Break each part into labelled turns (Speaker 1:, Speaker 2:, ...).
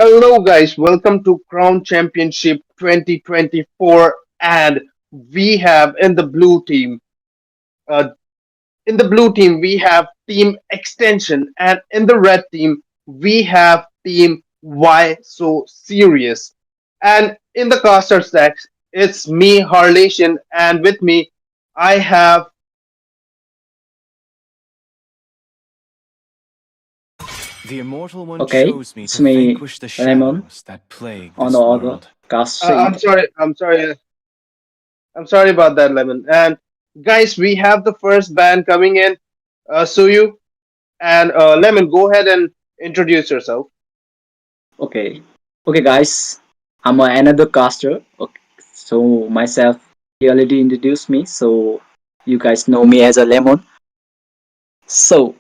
Speaker 1: Hello, guys. Welcome to Crown Championship 2024. And we have uh, in the blue team, we have Team Extension, and in the red team, we have Team Why So Serious. And in the caster stacks, it's me, Harlation, and with me, I have
Speaker 2: The Immortal One
Speaker 3: Okay,
Speaker 2: chose me
Speaker 3: it's
Speaker 2: to
Speaker 3: me,
Speaker 2: vanquish the
Speaker 3: Lemon,
Speaker 2: shadows that plague
Speaker 3: on the
Speaker 2: this
Speaker 3: other
Speaker 2: world.
Speaker 3: casting.
Speaker 1: I'm sorry about that, Lemon. And guys, we have the first band coming in, Suyu. And Lemon, go ahead and introduce yourself.
Speaker 3: Okay, okay, guys, I'm another caster. Okay, so myself, he already introduced me, so you guys know me as a Lemon. So,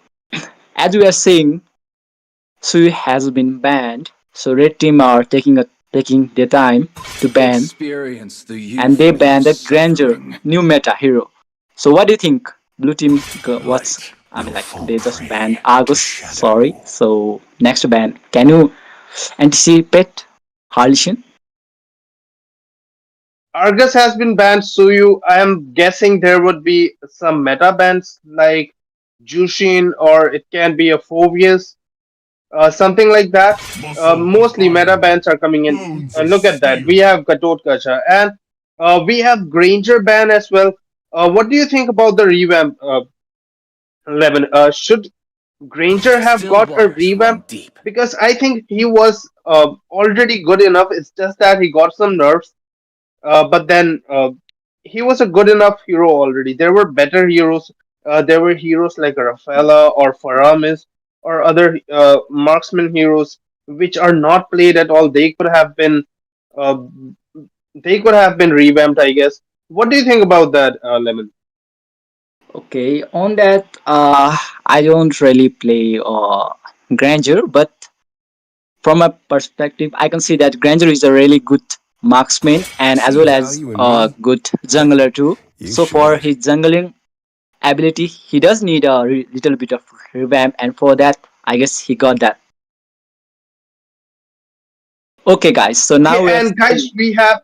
Speaker 3: as we are saying, Sui has been banned. So red team are taking their time to ban,
Speaker 4: Experience the
Speaker 3: and they
Speaker 4: youthful
Speaker 3: banned the Granger,
Speaker 4: suffering.
Speaker 3: new meta hero. So what do you think? Blue team, what's
Speaker 4: Light
Speaker 3: I mean,
Speaker 4: will
Speaker 3: like
Speaker 4: fall
Speaker 3: they just
Speaker 4: prey
Speaker 3: banned
Speaker 4: to
Speaker 3: Argus. Sorry.
Speaker 4: shadow.
Speaker 3: So next ban. Can you anticipate Harlishan?
Speaker 1: Argus has been banned, Suyu. I am guessing there would be some meta bans like Jushin, or it can be a Phobius, something like that.
Speaker 5: Muscle
Speaker 1: Mostly meta
Speaker 5: divine,
Speaker 1: bans are coming in.
Speaker 5: bones of
Speaker 1: Look at that. We
Speaker 5: steel.
Speaker 1: have Gatotkacha, and we have Granger ban as well. What do you think about the revamp, Levin? Should Granger have
Speaker 4: Still
Speaker 1: got a
Speaker 4: waters
Speaker 1: revamp?
Speaker 4: run deep.
Speaker 1: Because I think he was already good enough. It's just that he got some nerfs. But then he was a good enough hero already. There were better heroes. There were heroes like Rafaela or Faramis or other marksman heroes which are not played at all. Uh, they could have been revamped, I guess. What do you think about that, Lemon?
Speaker 3: Okay, on that, I don't really play Granger, but from a perspective, I can see that Granger is a really good marksman and as
Speaker 4: See
Speaker 3: well as
Speaker 4: value in
Speaker 3: a
Speaker 4: me?
Speaker 3: good jungler too.
Speaker 4: You
Speaker 3: So for
Speaker 4: should.
Speaker 3: his jungling ability, he does need a little bit of revamp, and for that, I guess he got that. Okay, guys. So
Speaker 1: Okay,
Speaker 3: now we are
Speaker 1: and guys,
Speaker 3: seeing.
Speaker 1: we have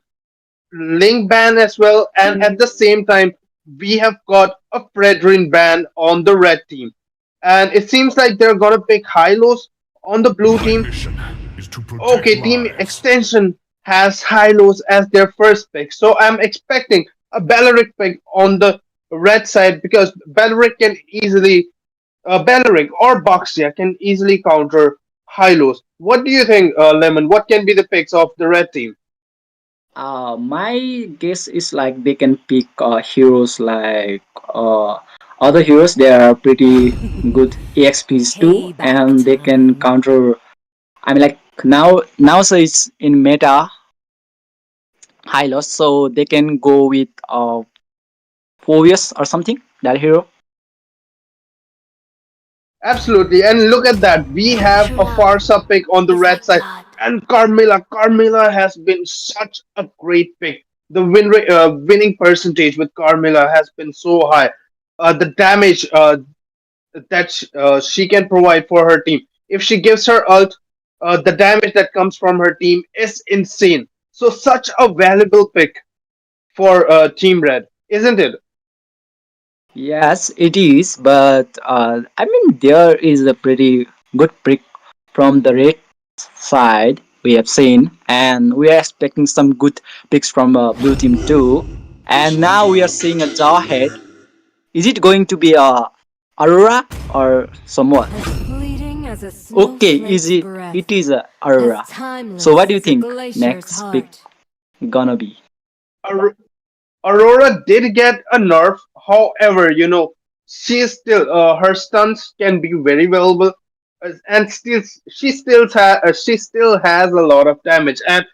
Speaker 1: Link ban as well, and at the same time, we have got a Fredrin ban on the red team. And it seems like they're gonna pick Hylos on the blue
Speaker 5: My
Speaker 1: team.
Speaker 5: mission is to protect
Speaker 1: Okay, Team
Speaker 5: lives.
Speaker 1: Extension has Hylos as their first pick, so I'm expecting a Belleric pick on the red side because Belleric or Boxia can easily counter Hylos. What do you think, Lemon? What can be the picks of the red team?
Speaker 3: My guess is like they can pick heroes like uh, other heroes. They are pretty good EXPs too,
Speaker 6: Payback
Speaker 3: and they can
Speaker 6: time.
Speaker 3: counter. I mean, like now so it's in meta high loss, so they can go with Phobius or something that hero.
Speaker 1: Absolutely, and look at that. We have
Speaker 6: True
Speaker 1: a
Speaker 6: love
Speaker 1: Farsa pick on the
Speaker 6: is
Speaker 1: red
Speaker 6: like
Speaker 1: side,
Speaker 6: blood.
Speaker 1: and Carmilla. Carmilla has been such a great pick. The winning percentage with Carmilla has been so high. The damage she can provide for her team. If she gives her ult, the damage that comes from her team is insane. So such a valuable pick for Team Red, isn't it?
Speaker 3: Yes, it is, but I mean there is a pretty good pick from the red side we have seen, and we are expecting some good picks from blue team too. And now we are seeing a jaw head. Is it going to be a Aurora or somewhat?
Speaker 6: As fleeting as a
Speaker 3: Okay, is
Speaker 6: snowflake's
Speaker 3: it?
Speaker 6: breath.
Speaker 3: It is a
Speaker 6: As
Speaker 3: Aurora. So what
Speaker 6: timeless
Speaker 3: do you
Speaker 6: as a
Speaker 3: think
Speaker 6: glacier's
Speaker 3: next pick
Speaker 6: heart.
Speaker 3: gonna be?
Speaker 1: Aur- Aurora did get a nerf. However, she is still her stunts can be very valuable, and still she still has a lot of damage. And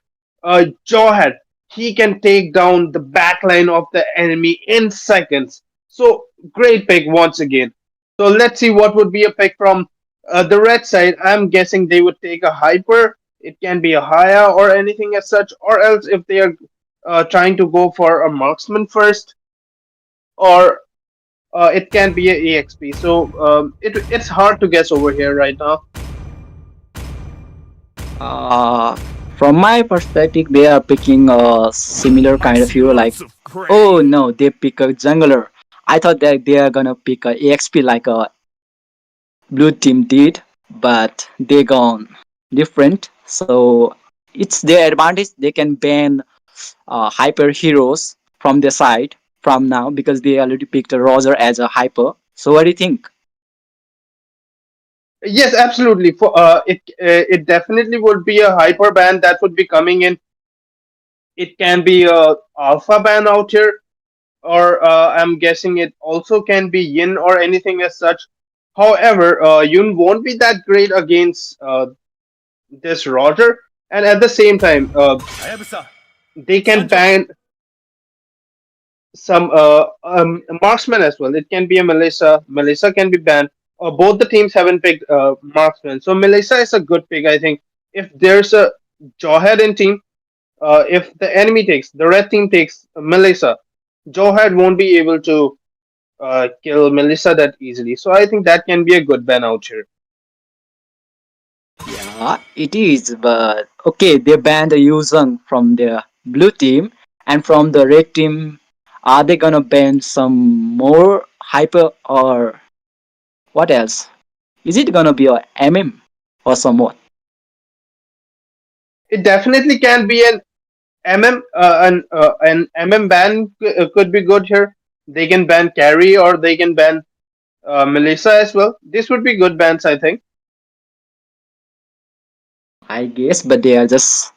Speaker 1: Jawhead, he can take down the backline of the enemy in seconds. So great pick once again. So let's see what would be a pick from the red side. I'm guessing they would take a hyper. It can be a Haya or anything as such, or else if they are trying to go for a marksman first, or it can be a EXP. So it's hard to guess over here right now.
Speaker 3: Uh, from my perspective, they are picking a similar
Speaker 2: I
Speaker 3: kind of
Speaker 2: see
Speaker 3: hero. Like,
Speaker 2: lots of gray.
Speaker 3: oh no, they pick a jungler. I thought that they are gonna pick a EXP like a blue team did, but they gone different. So it's their advantage. They can ban hyper heroes from their side from now because they already picked a Roger as a hyper. So what do you think?
Speaker 1: Yes, absolutely. For it definitely would be a hyper ban that would be coming in. It can be a alpha ban out here, or I'm guessing it also can be yin or anything as such. However, Yun won't be that great against this Roger, and at the same time,
Speaker 2: Hayabusa.
Speaker 1: they can
Speaker 2: Sancho.
Speaker 1: ban some marksman as well. It can be a Melissa. Melissa can be banned. Both the teams haven't picked marksman, so Melissa is a good pick. I think if there's a Jawhead in team, if the enemy takes the red team takes Melissa, Jawhead won't be able to kill Melissa that easily. So I think that can be a good ban out here.
Speaker 3: Yeah, it is, but okay, they banned the Yuzong from the blue team, and from the red team, are they gonna ban some more hyper or what else? Is it gonna be a MM or somewhat?
Speaker 1: It definitely can be an MM ban could be good here. They can ban Carry or they can ban Melissa as well. This would be good bans, I think.
Speaker 3: I guess, but they are just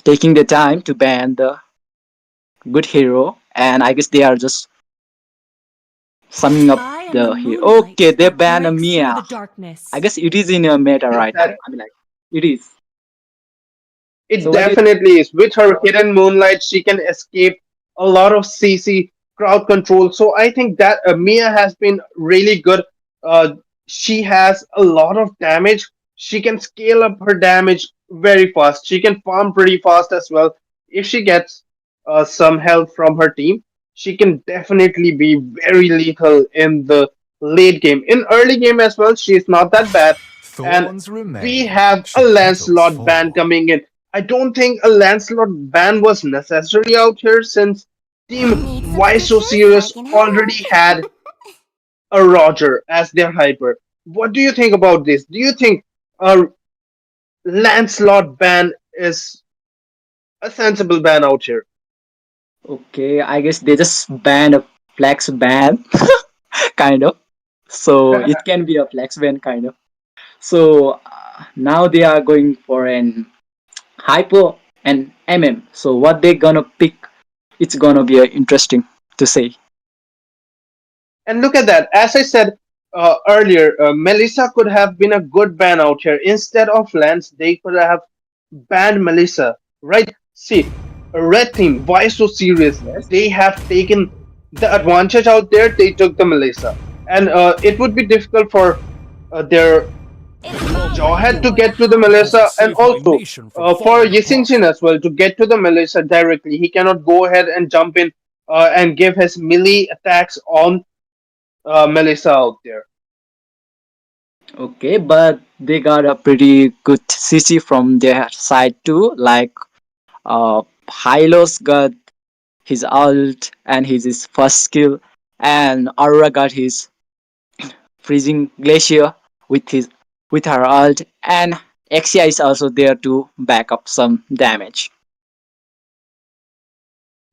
Speaker 3: taking the time to ban the good hero, and I guess they are just summing up
Speaker 4: I am the
Speaker 3: the hero. Okay,
Speaker 4: moonlight
Speaker 3: they
Speaker 4: that
Speaker 3: ban a
Speaker 4: breaks through
Speaker 3: Mia.
Speaker 4: the
Speaker 3: I
Speaker 4: darkness.
Speaker 3: guess it is in a meta right now.
Speaker 1: Exactly.
Speaker 3: I mean, like, it is.
Speaker 1: It
Speaker 3: So what do you?
Speaker 1: definitely is. With her hidden moonlight, she can escape a lot of CC crowd control. So I think that Mia has been really good. Uh, she has a lot of damage. She can scale up her damage very fast. She can farm pretty fast as well. If she gets some help from her team, she can definitely be very lethal in the late game. In early game as well, she's not that bad. And
Speaker 2: Thorns
Speaker 1: we
Speaker 2: remain.
Speaker 1: have a
Speaker 2: Should petals
Speaker 1: Lancelot ban
Speaker 2: fall.
Speaker 1: coming in. I don't think a Lancelot ban was necessary out here since Team
Speaker 5: Need some
Speaker 1: Why So
Speaker 5: stitches? I
Speaker 1: Serious
Speaker 5: can
Speaker 1: already
Speaker 5: help.
Speaker 1: had a Roger as their hyper. What do you think about this? Do you think a Lancelot ban is a sensible ban out here?
Speaker 3: Okay, I guess they just banned a flex ban, kind of. So it can be a flex ban, kind of. So now they are going for an hyper and MM. So what they gonna pick? It's gonna be interesting to say.
Speaker 1: And look at that. As I said earlier, Melissa could have been a good ban out here. Instead of Lance, they could have banned Melissa, right? See, a red team, why so serious?
Speaker 3: Yes.
Speaker 1: They have taken the advantage out there. They took the Melissa. And it would be difficult for their
Speaker 5: It's my way
Speaker 1: Jawhead to
Speaker 5: or the
Speaker 1: get to the
Speaker 2: I have to
Speaker 1: Melissa,
Speaker 5: highway.
Speaker 1: and
Speaker 2: save my
Speaker 1: also
Speaker 2: nation from
Speaker 1: for
Speaker 2: falling apart.
Speaker 1: Yisinshin as well to get to the Melissa directly. He cannot go ahead and jump in and give his melee attacks on Melissa out there.
Speaker 3: Okay, but they got a pretty good CC from their side too. Like Hylos got his ult and his first skill, and Aurora got his freezing glacier with his with her ult, and Exia is also there to back up some damage.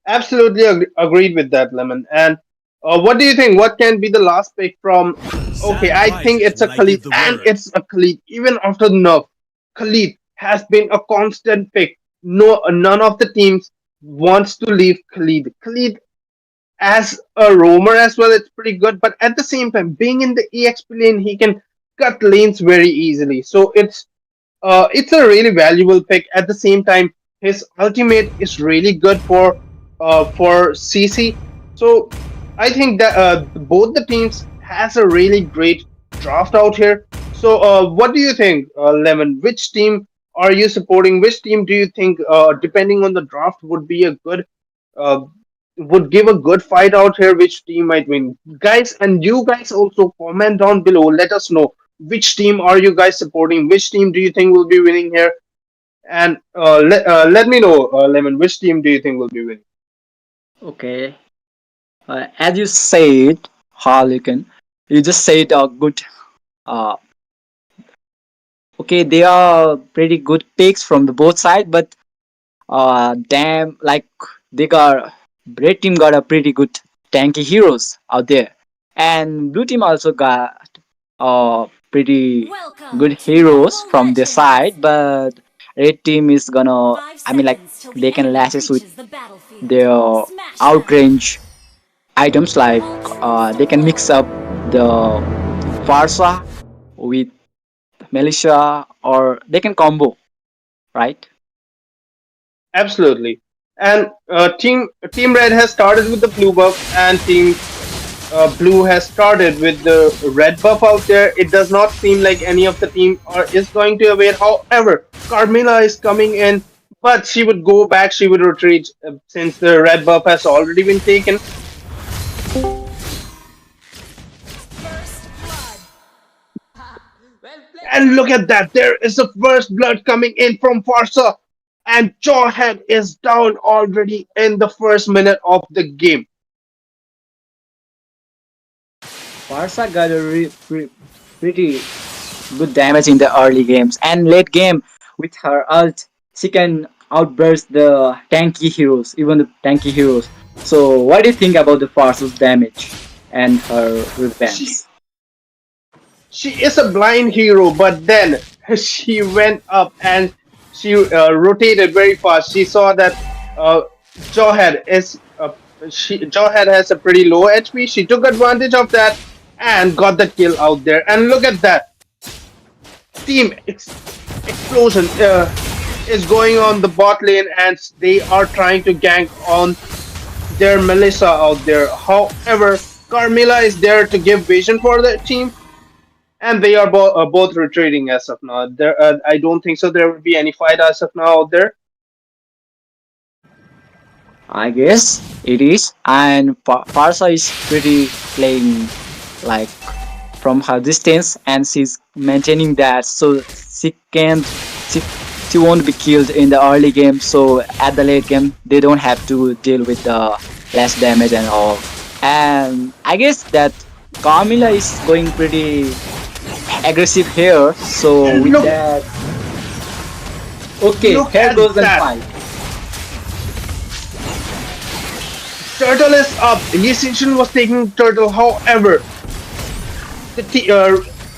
Speaker 1: Absolutely agreed with that, Lemon. And what do you think? What can be the last pick from? Okay,
Speaker 2: Sad
Speaker 1: I think
Speaker 2: prizes
Speaker 1: it's a
Speaker 2: when I
Speaker 1: Khalid,
Speaker 2: give the
Speaker 1: and
Speaker 2: word.
Speaker 1: it's a Khalid. Even after the nerf, Khalid has been a constant pick. No, none of the teams wants to leave Khalid. Khalid as a roamer as well, it's pretty good. But at the same time, being in the EXP lane, he can cut lanes very easily. So it's a really valuable pick. At the same time, his ultimate is really good for CC. So I think that both the teams has a really great draft out here. So what do you think, Lemon? Which team are you supporting? Which team do you think, depending on the draft, uh, would give a good fight out here? Which team might win, guys? And you guys also comment down below. Let us know which team are you guys supporting? Which team do you think will be winning here? And let me know, Lemon, which team do you think will be winning?
Speaker 3: Okay. As you said, Harlequin, you just said a good. Uh, okay, they are pretty good picks from the both side, but damn, like they got red team got a pretty good tanky heroes out there, and blue team also got pretty
Speaker 5: Welcome
Speaker 3: good
Speaker 5: to
Speaker 3: heroes
Speaker 5: Mobile
Speaker 3: from their
Speaker 5: Legends!
Speaker 3: side, but red team is gonna.
Speaker 5: 5
Speaker 3: I mean, like
Speaker 5: seconds till the
Speaker 3: they can
Speaker 5: enemy
Speaker 3: lashes with
Speaker 5: reaches the battlefield.
Speaker 3: their
Speaker 5: Smash them!
Speaker 3: outrange items, like they can mix up the Farsa with militia, or they can combo, right?
Speaker 1: Absolutely. And Team Red has started with the blue buff, and Team Blue has started with the red buff out there. It does not seem like any of the team is going to evade. However, Carmilla is coming in, but she would go back. She would retreat since the red buff has already been taken.
Speaker 5: First blood.
Speaker 1: And look at that. There is the first blood coming in from Farsa. And Jawhead is down already in the first minute of the game.
Speaker 3: Farsa got a pretty good damage in the early games, and late game with her ult, she can outburst the tanky heroes, even the tanky heroes. So, what do you think about the Farsa's damage and her
Speaker 1: She
Speaker 3: revamps?
Speaker 1: she is a blind hero, but then she went up and she rotated very fast. She saw that uh, Jawhead is Jawhead has a pretty low HP. She took advantage of that and got the kill out there. And look at that explosion is going on the bot lane, and they are trying to gank on their Melissa out there. However, Carmilla is there to give vision for the team, and they are both retreating as of now. I don't think so. There will be any fight as of now out there.
Speaker 3: I guess it is, and Farsa is pretty playing like from her distance, and she's maintaining that, so she can't she, she won't be killed in the early game, so at the late game they don't have to deal with the less damage and all. And I guess that Carmilla is going pretty aggressive here, so
Speaker 1: And
Speaker 3: with that, okay,
Speaker 1: look
Speaker 3: here
Speaker 1: at
Speaker 3: goes the
Speaker 1: that.
Speaker 3: fight.
Speaker 1: Turtle is up. Yishin was taking Turtle. However,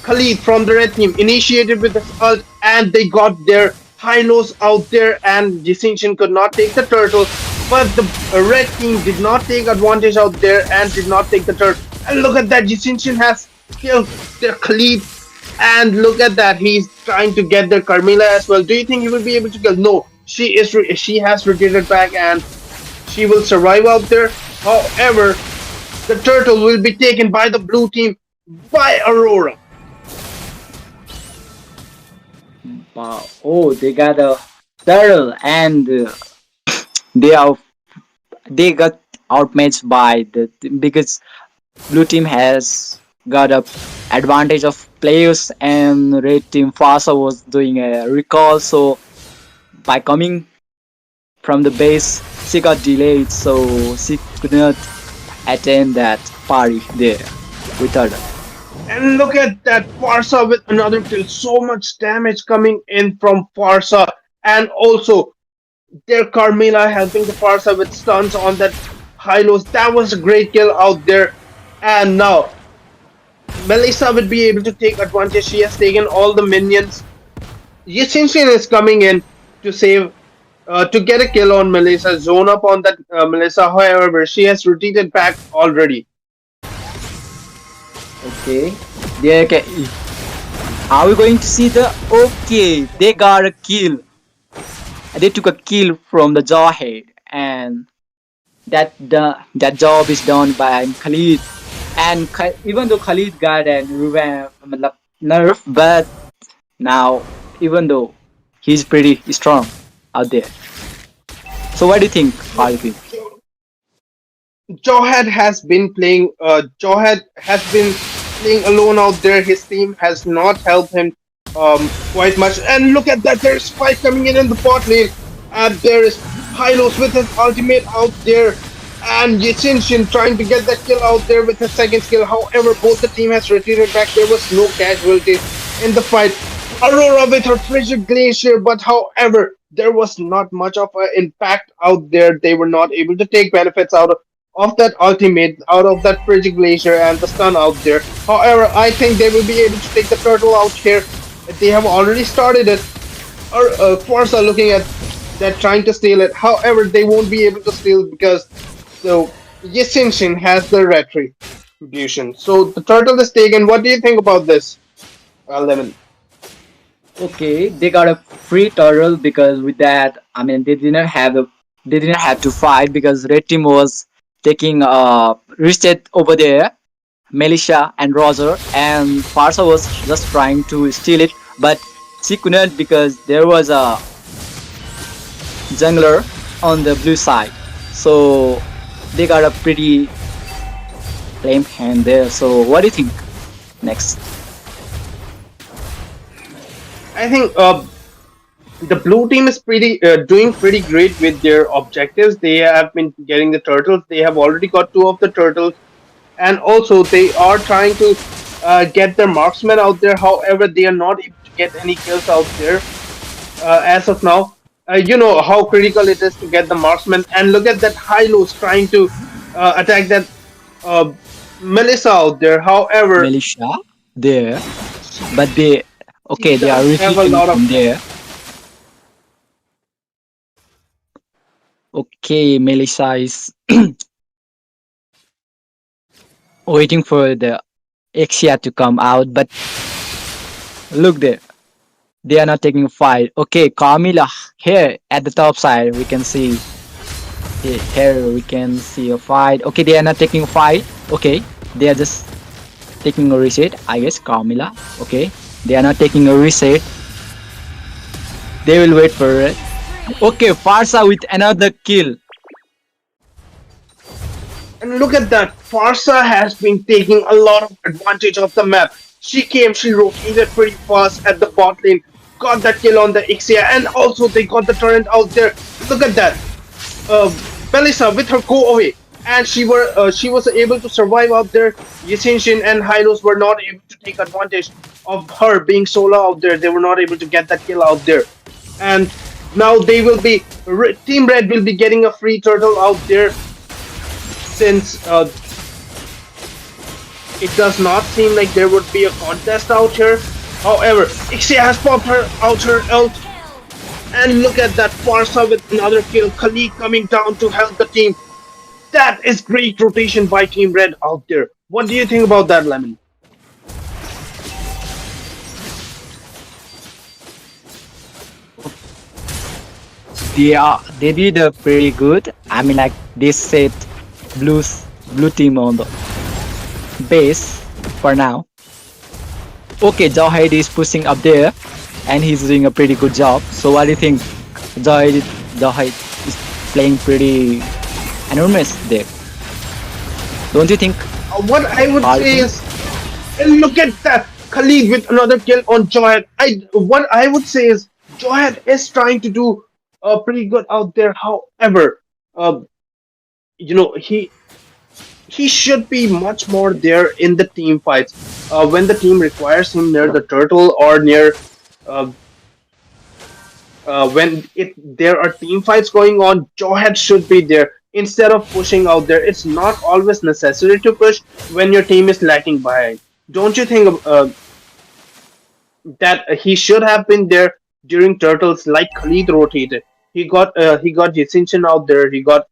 Speaker 1: Khalid from the red team initiated with his ult, and they got their high lows out there, and Distinction could not take the turtle. But the red team did not take advantage out there and did not take the turtle. And look at that, Distinction has killed their Khalid. And look at that, he's trying to get their Carmilla as well. Do you think he will be able to kill? No, she has retreated back, and she will survive out there. However, the turtle will be taken by the blue team by Aurora.
Speaker 3: Wow. Oh, they got a turtle, and they are they got outmatched by the because blue team has got a advantage of players, and red team Fasa was doing a recall, so by coming from the base she got delayed, so she could not attain that party there with her.
Speaker 1: And look at that Farsa with another kill. So much damage coming in from Farsa. And also their Carmilla helping the Farsa with stuns on that Hylos. That was a great kill out there. And now Melissa would be able to take advantage. She has taken all the minions. Yashinshin is coming in to save to get a kill on Melissa, zone up on that Melissa. However, she has retreated back already.
Speaker 3: Okay, there are we going to see the okay, they got a kill, they took a kill from the Jawhead, and that job is done by Khalid. And even though Khalid got a revamp, nerf, but now even though he's pretty strong out there. So what do you think, Harvey?
Speaker 1: Jawhead has been playing. Jawhead has been playing alone out there. His team has not helped him quite much. And look at that, there's Spike coming in the bot lane. And there is Hylos with his ultimate out there. And Yichinshin trying to get that kill out there with his second skill. However, both the team has retreated back. There was no casualties in the fight. Aurora with her frigid glacier, but however, there was not much of an impact out there. They were not able to take benefits of that ultimate, out of that frigid glacier and the stun out there. However, I think they will be able to take the turtle out here. They have already started it. Or Forza looking at that, trying to steal it. However, they won't be able to steal because so Yishinshin has the retribution. So the turtle is taken. What do you think about this, Lemon?
Speaker 3: Okay, they got a free turtle because with that, I mean, they didn't have to fight because red team was taking reset over there, Melisha and Roger, and Farsa was just trying to steal it, but she couldn't because there was a jungler on the blue side. So they got a pretty lame hand there. So what do you think next?
Speaker 1: I think the blue team is pretty doing pretty great with their objectives. They have been getting the turtles. They have already got two of the turtles, and also they are trying to get their marksmen out there. However, they are not able to get any kills out there as of now. You know how critical it is to get the marksman, and look at that Hylos trying to attack that uh, Melissa out there. However,
Speaker 3: Melisha there, but they
Speaker 1: she
Speaker 3: okay, they are
Speaker 1: does have a
Speaker 3: retreating
Speaker 1: lot of.
Speaker 3: from there. Okay, Melissa is waiting for the Exia to come out, but look there, they are not taking a fight. Okay, Carmilla here at the top side, we can see here we can see a fight. Okay, they are not taking a fight. Okay, they are just taking a reset. I guess Carmilla. Okay, they are not taking a reset. They will wait for it. Okay, Farsa with another kill.
Speaker 1: And look at that. Farsa has been taking a lot of advantage of the map. She came, she rotated pretty fast at the bot lane, got that kill on the Ixia, and also they got the torrent out there. Look at that. Uh, Melissa with her go away. And she was able to survive out there. Yishinshin and Hylos were not able to take advantage of her being solo out there. They were not able to get that kill out there. And now they will be Team Red will be getting a free turtle out there since it does not seem like there would be a contest out here. However, Ixia has popped her out her ult, and look at that Farsa with another kill. Khalid coming down to help the team. That is great rotation by Team Red out there. What do you think about that, Lemon?
Speaker 3: They did a pretty good. I mean, like they set blue team on the base for now. Okay, Jawhead is pushing up there, and he's doing a pretty good job. So what do you think? Jawhead is playing pretty enormous there. Don't you think?
Speaker 1: What I would say
Speaker 3: Alvin?
Speaker 1: is, look at that Khalid with another kill on Johed. What I would say is Johed is trying to do pretty good out there. However, uh, you know he should be much more there in the team fights when the team requires him near the turtle or near uh, when there are team fights going on. Johead should be there instead of pushing out there. It's not always necessary to push when your team is lacking behind. Don't you think that he should have been there during turtles like Khalid rotated? He got Jinshin out there. He got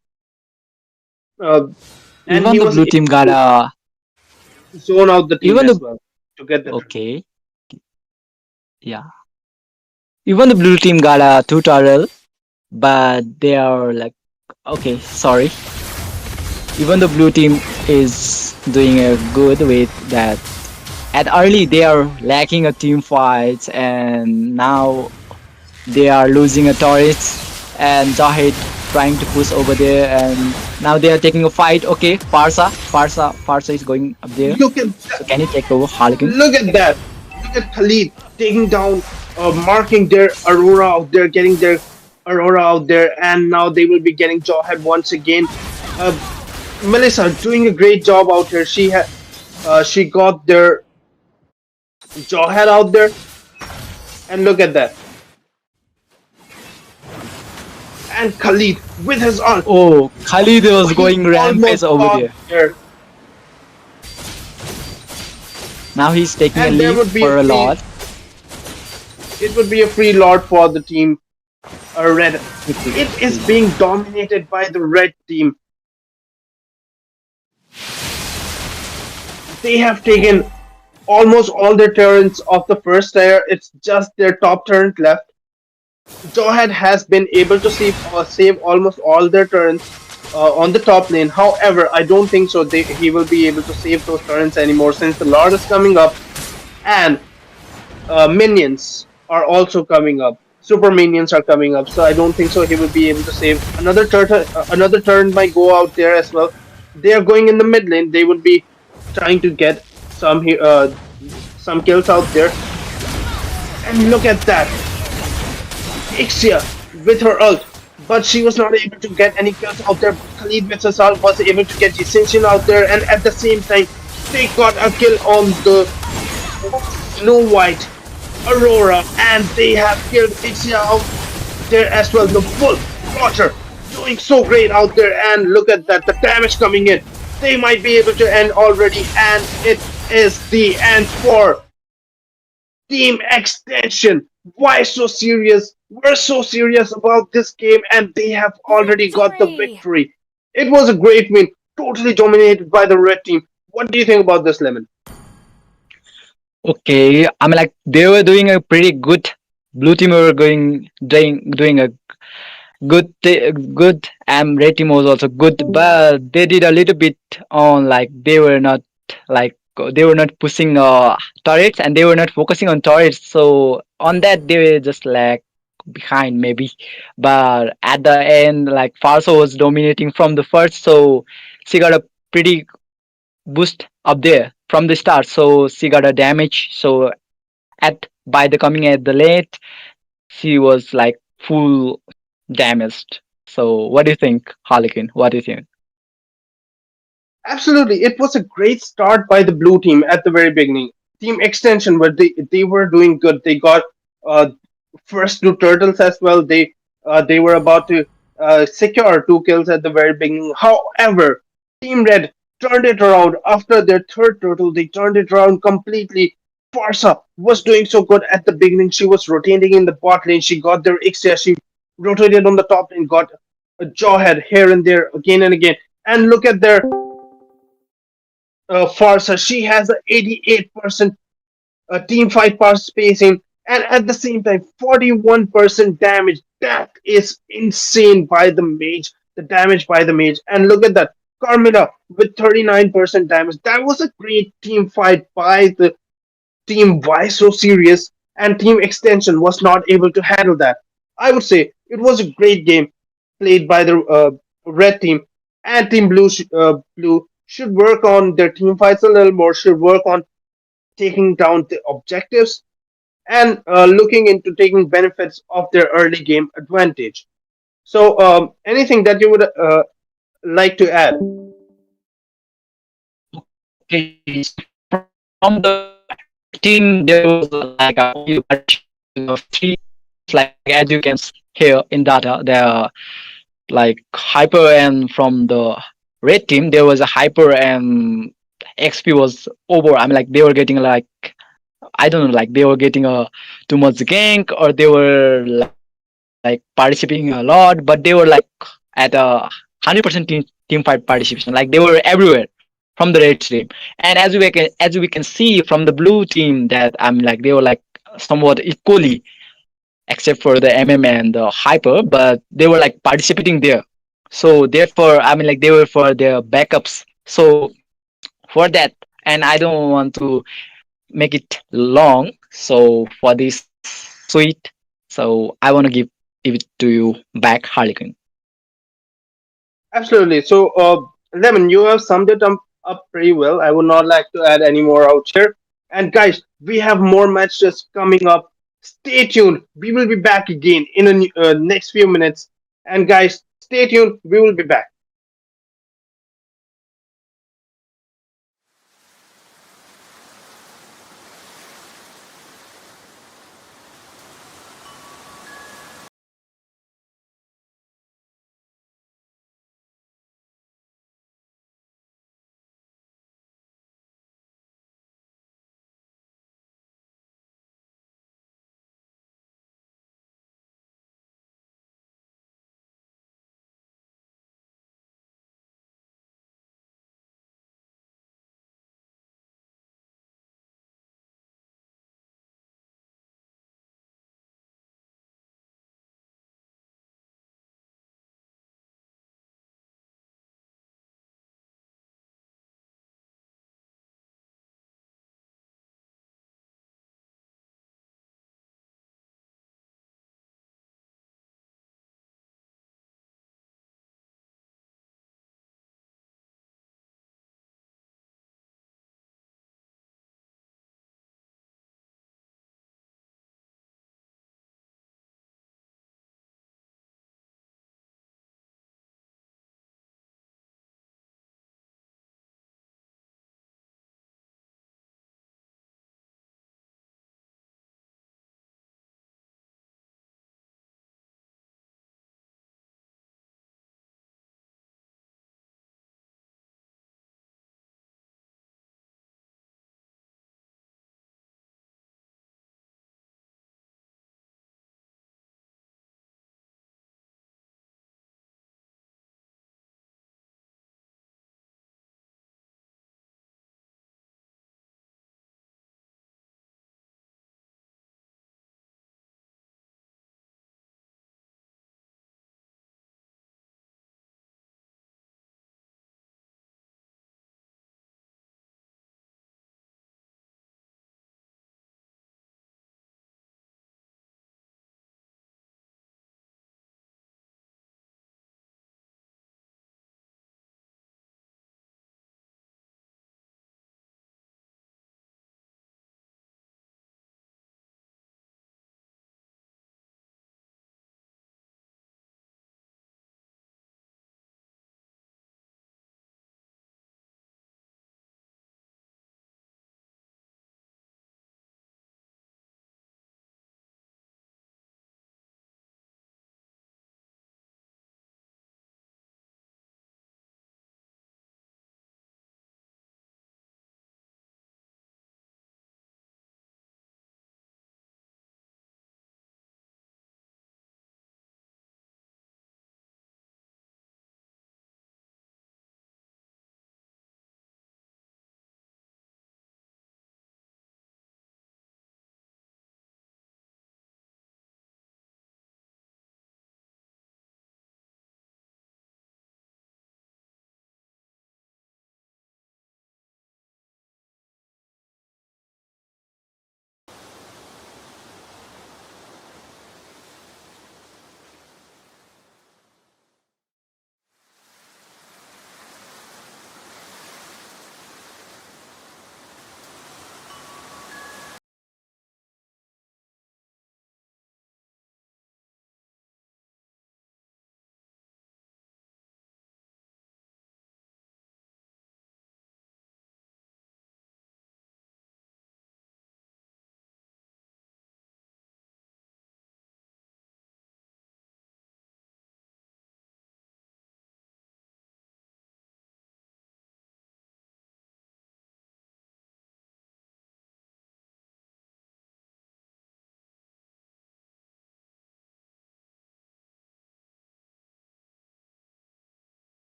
Speaker 1: uh, and
Speaker 3: Even
Speaker 1: he
Speaker 3: the
Speaker 1: was
Speaker 3: blue team
Speaker 1: able
Speaker 3: got
Speaker 1: to
Speaker 3: a
Speaker 1: zone out the team
Speaker 3: even
Speaker 1: as
Speaker 3: the
Speaker 1: well to get the turtle.
Speaker 3: okay, yeah. Even the blue team got a tutorial, but they are like okay, sorry. Even the blue team is doing a good with that. At early they are lacking a team fights, and now they are losing a turret, and Zahid trying to push over there, and Now they are taking a fight. Okay, Farsa is going up there.
Speaker 1: Look at
Speaker 3: So can you take over Harlequin?
Speaker 1: Look at that. Look at Khalid taking down, marking their Aurora out there, getting their Aurora out there, and now they will be getting Jawhead once again. Uh, Melissa doing a great job out here. She got their Jawhead out there, and look at that. And Khalid with his ult.
Speaker 3: Oh, Khalid was
Speaker 1: He
Speaker 3: going rampage
Speaker 1: almost
Speaker 3: over
Speaker 1: got
Speaker 3: there.
Speaker 1: there,
Speaker 3: Now he's taking a
Speaker 1: and there
Speaker 3: lead
Speaker 1: would be a
Speaker 3: for a
Speaker 1: free.
Speaker 3: lot.
Speaker 1: It would be a free lot for the team red.
Speaker 3: Quickly.
Speaker 1: It is being dominated by the red team. They have taken almost all their turrets of the first tier. It's just their top turret left. Jawhead has been able to save almost all their turrets on the top lane. However, I don't think so. He will be able to save those turrets anymore since the Lord is coming up and minions are also coming up. Super minions are coming up, so I don't think so. He will be able to save another turret. Another turret might go out there as well. They are going in the mid lane. They would be trying to get some kills out there. And look at that, Ixia with her ult, but she was not able to get any kills out there. Khalid with his ult was able to get Ascension out there, and at the same time, they got a kill on the Snow White Aurora, and they have killed Ixia out there as well. The full Roger doing so great out there, and look at that, the damage coming in. They might be able to end already, and it is the end for Team Extension. Why so serious? We're so serious about this game, and they have already got the
Speaker 5: Victory!
Speaker 1: victory. It was a great win, totally dominated by the red team. What do you think about this, Lemon?
Speaker 3: Okay, I mean like they were doing a pretty good. Blue team were doing a good, and red team was also good, but they did a little bit on like like they were not pushing turrets, and they were not focusing on turrets. So on that they were just like behind maybe, but at the end like Farso was dominating from the first, so she got a pretty boost up there from the start. So she got a damage. So at by the coming at the late, she was like full damaged. So what do you think, Harlequin? What do you think?
Speaker 1: Absolutely, it was a great start by the blue team at the very beginning. Team Extension, where they were doing good. They got uh, first two turtles as well. They were about to secure two kills at the very beginning. However, Team Red turned it around after their third turtle. They turned it around completely. Farsa was doing so good at the beginning. She was rotating in the bot lane. She got their Ixia. She rotated on the top lane, got a jawhead here and there again and again. And look at their Farsa. She has a 88% team fight participation, and at the same time 41% damage. That is insane by the mage, the damage by the mage. And look at that, Carmilla with 39% damage. That was a great team fight by the team. Why so serious? And team Extension was not able to handle that. I would say it was a great game played by the red team, and team blue should work on their team fights a little more, should work on taking down the objectives, and looking into taking benefits of their early game advantage. So, anything that you would like to add?
Speaker 3: Okay, so from the team there was like a only participation of three players. Like as you can see here in data, there are like hyper, and from the red team there was a hyper, and XP was over. I mean like they were getting like I don't know, like they were getting a too much gank, or they were like participating a lot, but they were like at a 100% team fight participation. Like they were everywhere from the red team. And as we can see from the blue team, that I'm like they were like somewhat equally, except for the MM and the hyper, but they were like participating there. So therefore, I mean like they were for their backups. So for that, and I don't want to make it long. So for this sweet, so I want to give it to you back, Harlequin.
Speaker 1: Absolutely. So, Lemon, you have summed it up pretty well. I would not like to add any more out here. And guys, we have more matches coming up. Stay tuned. We will be back again in the next few minutes. And guys, stay tuned. We will be back.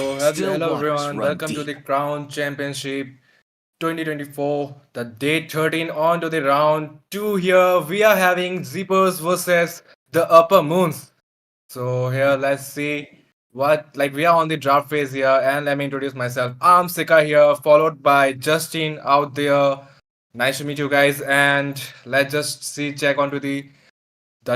Speaker 2: Still
Speaker 4: Hello
Speaker 2: waters
Speaker 4: everyone,
Speaker 2: run
Speaker 4: welcome to
Speaker 2: deep.
Speaker 4: the Crown Championship 2024, the day 13 on to the round 2 here. We are having Zippers versus the Upper Moons. So here let's see what like we are on the draft phase here and let me introduce myself. I'm Sika here, followed by Justin out there. Nice to meet you guys and let's just see check onto the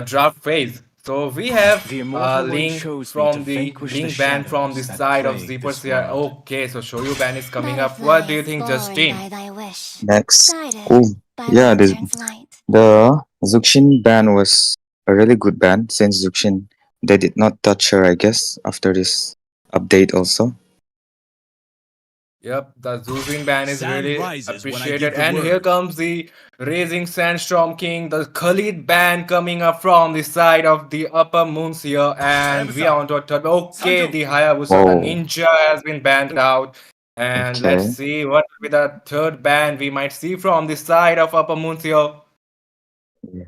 Speaker 4: draft phase. So we have
Speaker 2: The
Speaker 4: a
Speaker 2: Immortal One
Speaker 4: link
Speaker 2: chose me to
Speaker 4: from the
Speaker 2: vanquish the
Speaker 4: link ban from the
Speaker 2: shadows that
Speaker 4: side of
Speaker 2: plague
Speaker 4: Zippers
Speaker 2: this
Speaker 4: here.
Speaker 2: world.
Speaker 4: Okay, so Shoyu ban is coming up. What
Speaker 5: Butterfly
Speaker 4: do you
Speaker 5: is
Speaker 4: think,
Speaker 5: born
Speaker 4: Justin?
Speaker 5: by thy wish,
Speaker 6: Next.
Speaker 5: guided
Speaker 6: Oh,
Speaker 5: by
Speaker 6: yeah,
Speaker 5: lantern's light.
Speaker 6: the Zuxin ban was a really good ban since Zuxin they did not touch her, I guess, after this update also.
Speaker 4: Yep, the Zuzin ban is
Speaker 2: Sand
Speaker 4: really
Speaker 2: rises when I
Speaker 4: appreciated.
Speaker 2: give the
Speaker 4: And here
Speaker 2: word.
Speaker 4: comes the Raising Sandstorm King, the Khalid ban coming up from the side of the Upper Moons here. And we are on to a third. Okay, the Hayabusa, the
Speaker 6: Whoa.
Speaker 4: Ninja has been banned out. And let's
Speaker 6: Okay.
Speaker 4: see what will be the third ban we might see from the side of Upper Moons here.
Speaker 6: Yeah.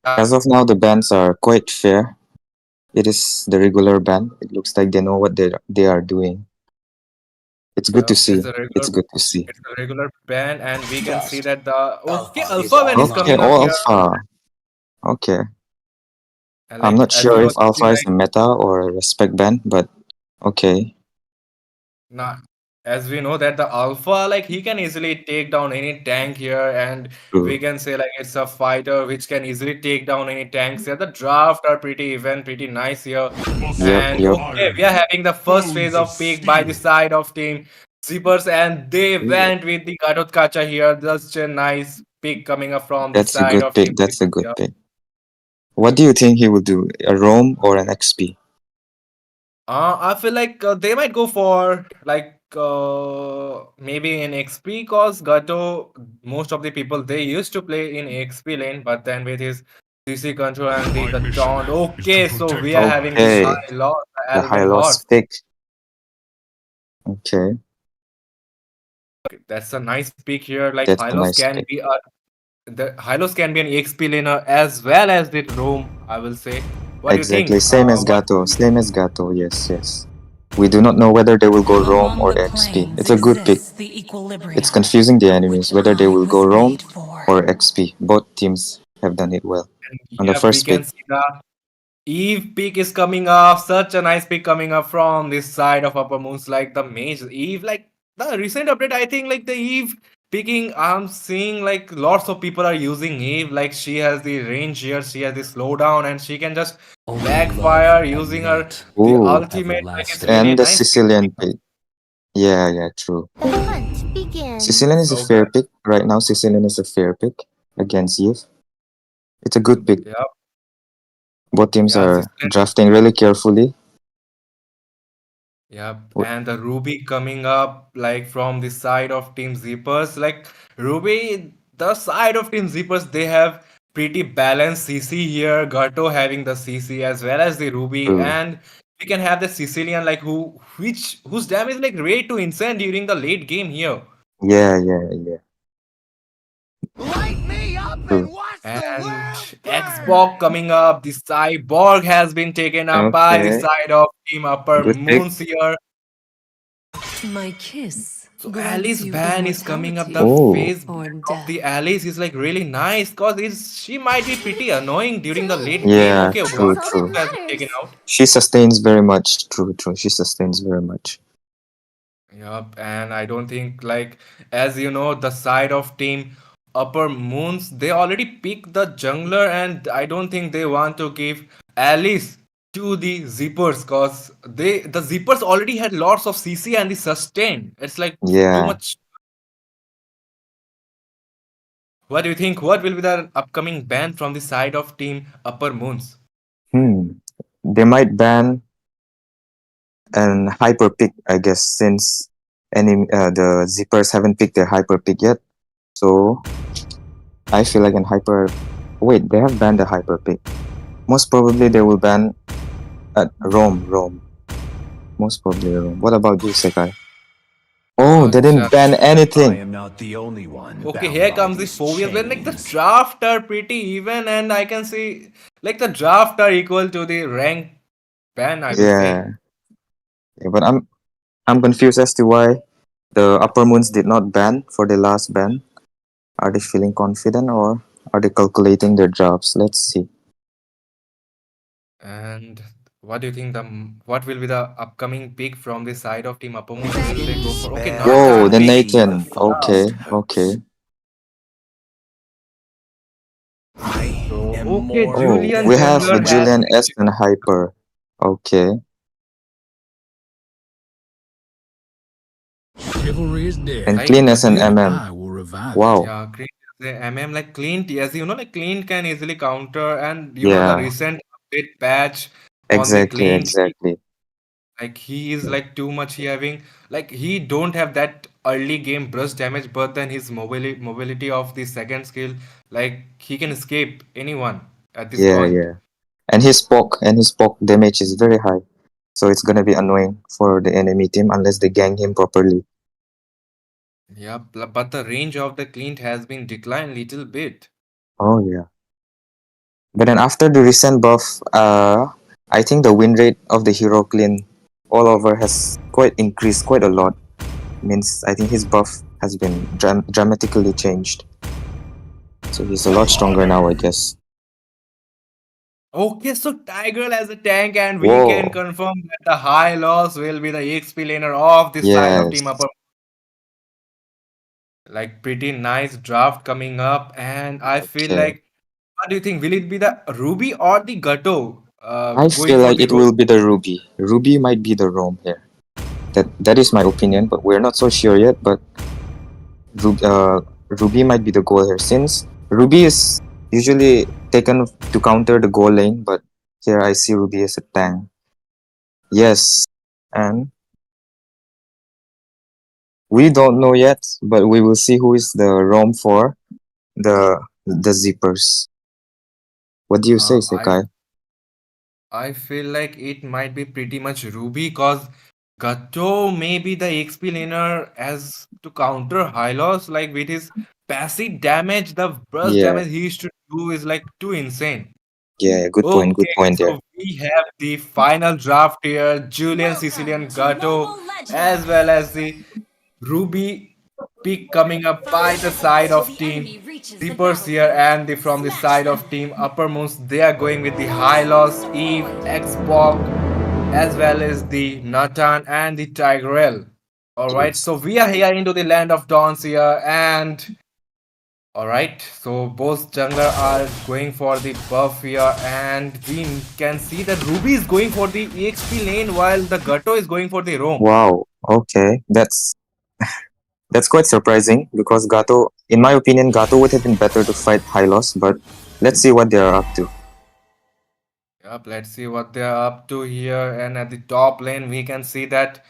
Speaker 6: As of now, the bans are quite fair. It is the regular ban. It looks like they know what they are doing. It's good to
Speaker 4: Yep,
Speaker 6: see. It's good to see.
Speaker 4: it's a regular ban, and we can see that the okay Alpha ban is
Speaker 6: Okay,
Speaker 4: coming up
Speaker 6: all
Speaker 4: here.
Speaker 6: alpha. Okay.
Speaker 4: And
Speaker 6: I'm
Speaker 4: like
Speaker 6: not
Speaker 4: as you
Speaker 6: sure
Speaker 4: know,
Speaker 6: if alpha is a meta or a respect ban, but okay.
Speaker 4: Nah, as we know that the alpha, like he can easily take down any tank here, and we
Speaker 6: True.
Speaker 4: can say like it's a fighter which can easily take down any tanks here. The draft are pretty even, pretty nice here.
Speaker 6: Yep,
Speaker 4: And
Speaker 6: yep.
Speaker 4: okay, we are having the first phase of pick by the side of team Zippers, and they
Speaker 6: Ooh,
Speaker 4: went with the Kacha here. That's a nice pick coming up from the
Speaker 6: that's a
Speaker 4: side
Speaker 6: good
Speaker 4: of team
Speaker 6: pick. That's a
Speaker 4: Zippers
Speaker 6: good
Speaker 4: here.
Speaker 6: pick. What do you think he will do? A roam or an XP?
Speaker 4: I feel like they might go for like maybe in XP cause Gato, most of the people they used to play in XP lane, but then with his CC control and the taunt. Okay, so we are having the
Speaker 6: Okay.
Speaker 4: high loss, the
Speaker 6: The high
Speaker 4: Elven
Speaker 6: loss
Speaker 4: Horse.
Speaker 6: pick. Okay.
Speaker 4: That's a nice pick here. Like
Speaker 6: That's a
Speaker 4: Hylos
Speaker 6: nice
Speaker 4: can
Speaker 6: pick.
Speaker 4: be the Hylos can be an XP laner as well as the roam, I will say. What do you think?
Speaker 6: Exactly. Same as
Speaker 4: What
Speaker 6: Gato. Same as Gato. Yes, yes. We do not know whether they will go roam
Speaker 7: Along
Speaker 6: or
Speaker 7: the
Speaker 6: XP.
Speaker 7: plains
Speaker 6: It's a good pick.
Speaker 7: exists the
Speaker 6: It's
Speaker 7: equilibrium,
Speaker 6: confusing the
Speaker 7: which
Speaker 6: enemies whether they
Speaker 7: I
Speaker 6: will go
Speaker 7: was
Speaker 6: roam
Speaker 7: made for.
Speaker 6: or XP. Both teams have done it well on the
Speaker 4: yep, we
Speaker 6: first
Speaker 4: can
Speaker 6: pick.
Speaker 4: see the Eve pick is coming up. Such a nice pick coming up from this side of Upper Moons, like the mage Eve. Like the recent update, I think like the Eve picking. I'm seeing like lots of people are using Eve. Like she has the range here, she has the slowdown, and she can just backfire using her the
Speaker 6: Ooh.
Speaker 4: ultimate. Like it's really a
Speaker 6: And the
Speaker 4: nice pick coming
Speaker 6: Sicilian
Speaker 4: up.
Speaker 6: pick. Yeah, yeah, true.
Speaker 5: The hunt
Speaker 6: Sicilian
Speaker 5: begins.
Speaker 6: is a
Speaker 4: So good.
Speaker 6: fair pick. Right now, Sicilian is a fair pick against Eve. It's a good pick.
Speaker 4: Yep.
Speaker 6: Both teams
Speaker 4: Yeah.
Speaker 6: are drafting really carefully.
Speaker 4: Yep,
Speaker 6: Wh-
Speaker 4: and the Ruby coming up like from the side of Team Zippers. Like Ruby, the side of Team Zippers, they have pretty balanced CC here. Gato having the CC as well as the Ruby,
Speaker 6: True.
Speaker 4: and we can have the Sicilian like whose damage like rate to insane during the late game here.
Speaker 6: Yeah, yeah, yeah. True.
Speaker 4: And Xbox coming up. The Cyborg has been taken up by the
Speaker 6: Okay.
Speaker 4: side of Team Upper
Speaker 6: Good pick.
Speaker 4: Moons here.
Speaker 7: My kiss
Speaker 4: So
Speaker 7: grants
Speaker 4: Alice
Speaker 7: you
Speaker 4: ban is coming up. The
Speaker 7: immortality
Speaker 6: Oh,
Speaker 4: phase
Speaker 7: or
Speaker 4: of the
Speaker 7: death.
Speaker 4: Alice is like really nice because she might be pretty annoying during the
Speaker 5: To
Speaker 4: late
Speaker 5: me,
Speaker 4: game.
Speaker 6: yeah,
Speaker 4: Okay, one
Speaker 6: true,
Speaker 5: that's all that
Speaker 6: true.
Speaker 4: has been taken
Speaker 5: matters.
Speaker 4: out.
Speaker 6: She sustains very much. True, true. She sustains very much.
Speaker 4: Yep, and I don't think like as you know the side of team Upper Moons they already picked the jungler and I don't think they want to give Alice to the Zippers because the Zippers already had lots of CC and the sustain. It's like too
Speaker 6: Yeah.
Speaker 4: much. What do you think? What will be the upcoming ban from the side of team Upper Moons?
Speaker 6: Hmm. They might ban an hyper pick, I guess, since the zippers haven't picked their hyper pick yet. So I feel like an hyper. Wait, they have banned the hyper pick. Most probably they will ban Rome. Most probably Rome. What about you, Sekai? Oh, they didn't
Speaker 4: Just
Speaker 6: ban
Speaker 2: I
Speaker 6: anything.
Speaker 2: am not the only one
Speaker 4: okay.
Speaker 2: bound
Speaker 4: Here
Speaker 2: by
Speaker 4: comes the
Speaker 2: these
Speaker 4: phobias. When like the
Speaker 2: chains.
Speaker 4: draft are pretty even, and I can see like the draft are equal to the rank ban. I will say.
Speaker 6: Yeah, yeah, but I'm confused as to why the upper moons did not ban for the last ban. Are they feeling confident or are they calculating their drops? Let's see.
Speaker 4: And what do you think what will be the upcoming pick from the side of Team Upper Moons? Will they go for okay,
Speaker 2: Spare
Speaker 6: Whoa,
Speaker 4: Nathan
Speaker 6: the
Speaker 4: pick?
Speaker 2: me the
Speaker 6: Nathan. Okay,
Speaker 2: fondest
Speaker 6: okay.
Speaker 2: hopes. I
Speaker 4: So
Speaker 2: am
Speaker 4: okay,
Speaker 2: mortal
Speaker 6: Oh,
Speaker 4: Julian
Speaker 6: we have
Speaker 4: Jungler
Speaker 2: enemy.
Speaker 4: has
Speaker 6: Julian S and Hyper. Okay,
Speaker 8: Chivalry is dead.
Speaker 6: and
Speaker 4: like
Speaker 6: Clean S and
Speaker 8: But
Speaker 6: MM.
Speaker 8: I will revive it.
Speaker 6: Wow.
Speaker 4: yeah, Clean the MM like Clean yes, like Clean can easily counter and the
Speaker 6: Yeah,
Speaker 4: recent update patch on the
Speaker 6: exactly,
Speaker 4: Clean
Speaker 6: exactly.
Speaker 4: like he is
Speaker 6: Yeah.
Speaker 4: like too much he having like he don't have that early game burst damage but then his mobility of the second skill like he can escape anyone at this
Speaker 6: Yeah,
Speaker 4: point.
Speaker 6: yeah. And his poke damage is very high. So it's gonna be annoying for the enemy team unless they gang him properly.
Speaker 4: Yeah, but the range of the Clint has been declined little bit.
Speaker 6: Oh yeah. But then after the recent buff, I think the win rate of the hero clean all over has quite increased quite a lot. Means I think his buff has been dramatically changed. So he's a lot stronger now, I guess.
Speaker 4: Okay, so Tiger as a tank, and we can
Speaker 6: Whoa.
Speaker 4: confirm that the high loss will be the EXP laner of this side of Team
Speaker 6: Yes.
Speaker 4: Upper. Like pretty nice draft coming up, and I feel
Speaker 6: Okay.
Speaker 4: like, what do you think? Will it be the Ruby or the Gato
Speaker 6: I
Speaker 4: going
Speaker 6: feel
Speaker 4: for
Speaker 6: like
Speaker 4: the
Speaker 6: it
Speaker 4: role?
Speaker 6: will be the Ruby. Ruby might be the roam here. That is my opinion, but we're not so sure yet. But Ruby might be the goal here since Ruby is usually taken to counter the goal lane, but here I see Ruby as a tank. Yes, and we don't know yet, but we will see who is the roam for the zippers. What do you say,
Speaker 4: Uh, I
Speaker 6: Sekai?
Speaker 4: I feel like it might be pretty much Ruby because Gato may be the XP laner as to counter Hylos like with his passive damage, the burst
Speaker 6: Yeah,
Speaker 4: damage he used to do is like too insane.
Speaker 6: yeah, good
Speaker 4: Okay,
Speaker 6: point there.
Speaker 4: so we have the final draft here, Julian Sicilian Gato, as well as the Ruby pick coming up by the side of team Reapers here and from the side of team Uppermost they are going with the Hylos, Eve, Xbox as well as the Natan and the Tigrel. Alright,
Speaker 6: Yes.
Speaker 4: so we are here into the land of dawns here and alright, so both jungler are going for the buff here and we can see that Ruby is going for the EXP lane while the Gato is going for the roam.
Speaker 6: Wow. Okay, that's quite surprising because Gato, in my opinion, Gato would have been better to fight Hylos, but let's see what they are up to.
Speaker 4: Yep, let's see what they're up to here. And at the top lane, we can see that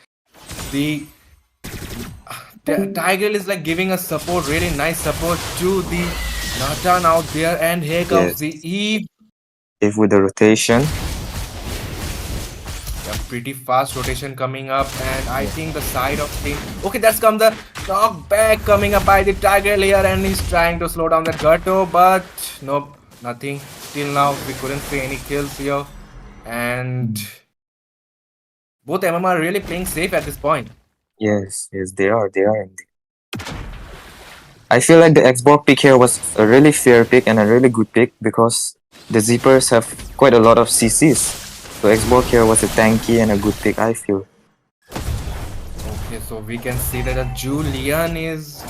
Speaker 4: the Tiger is like giving us support, really nice support to the Natan out there. And here comes the
Speaker 6: Yes.
Speaker 4: Eve.
Speaker 6: If with the rotation,
Speaker 4: Yeah, pretty fast rotation coming up. And I think the side of team. Okay, that's come the knockback coming up by the Tiger here. And he's trying to slow down the Gato. But nope, nothing. Till now, we couldn't see any kills here. And both MM are really playing safe at this point.
Speaker 6: yes, they are indeed. I feel like the Xbox pick here was a really fair pick and a really good pick because the Zippers have quite a lot of CCs. So Xbox here was a tanky and a good pick, I feel.
Speaker 4: Okay, so we can see that Julian is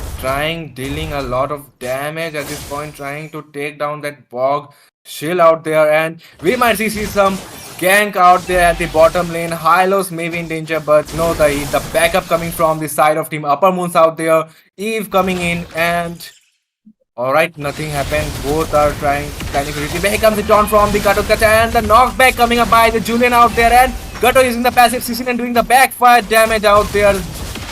Speaker 4: dealing a lot of damage at this point, trying to take down that bog shield out there, and we might see some gank out there at the bottom lane. Hylos may be in danger, but no, the backup coming from the side of Team Upper Moons out there. Eve coming in, and alright, nothing happened. Both are planning to retrieve. Here comes the taunt from the Gato Kata and the knockback coming up by the Julian out there. And Gato using the passive CC and doing the backfire damage out there.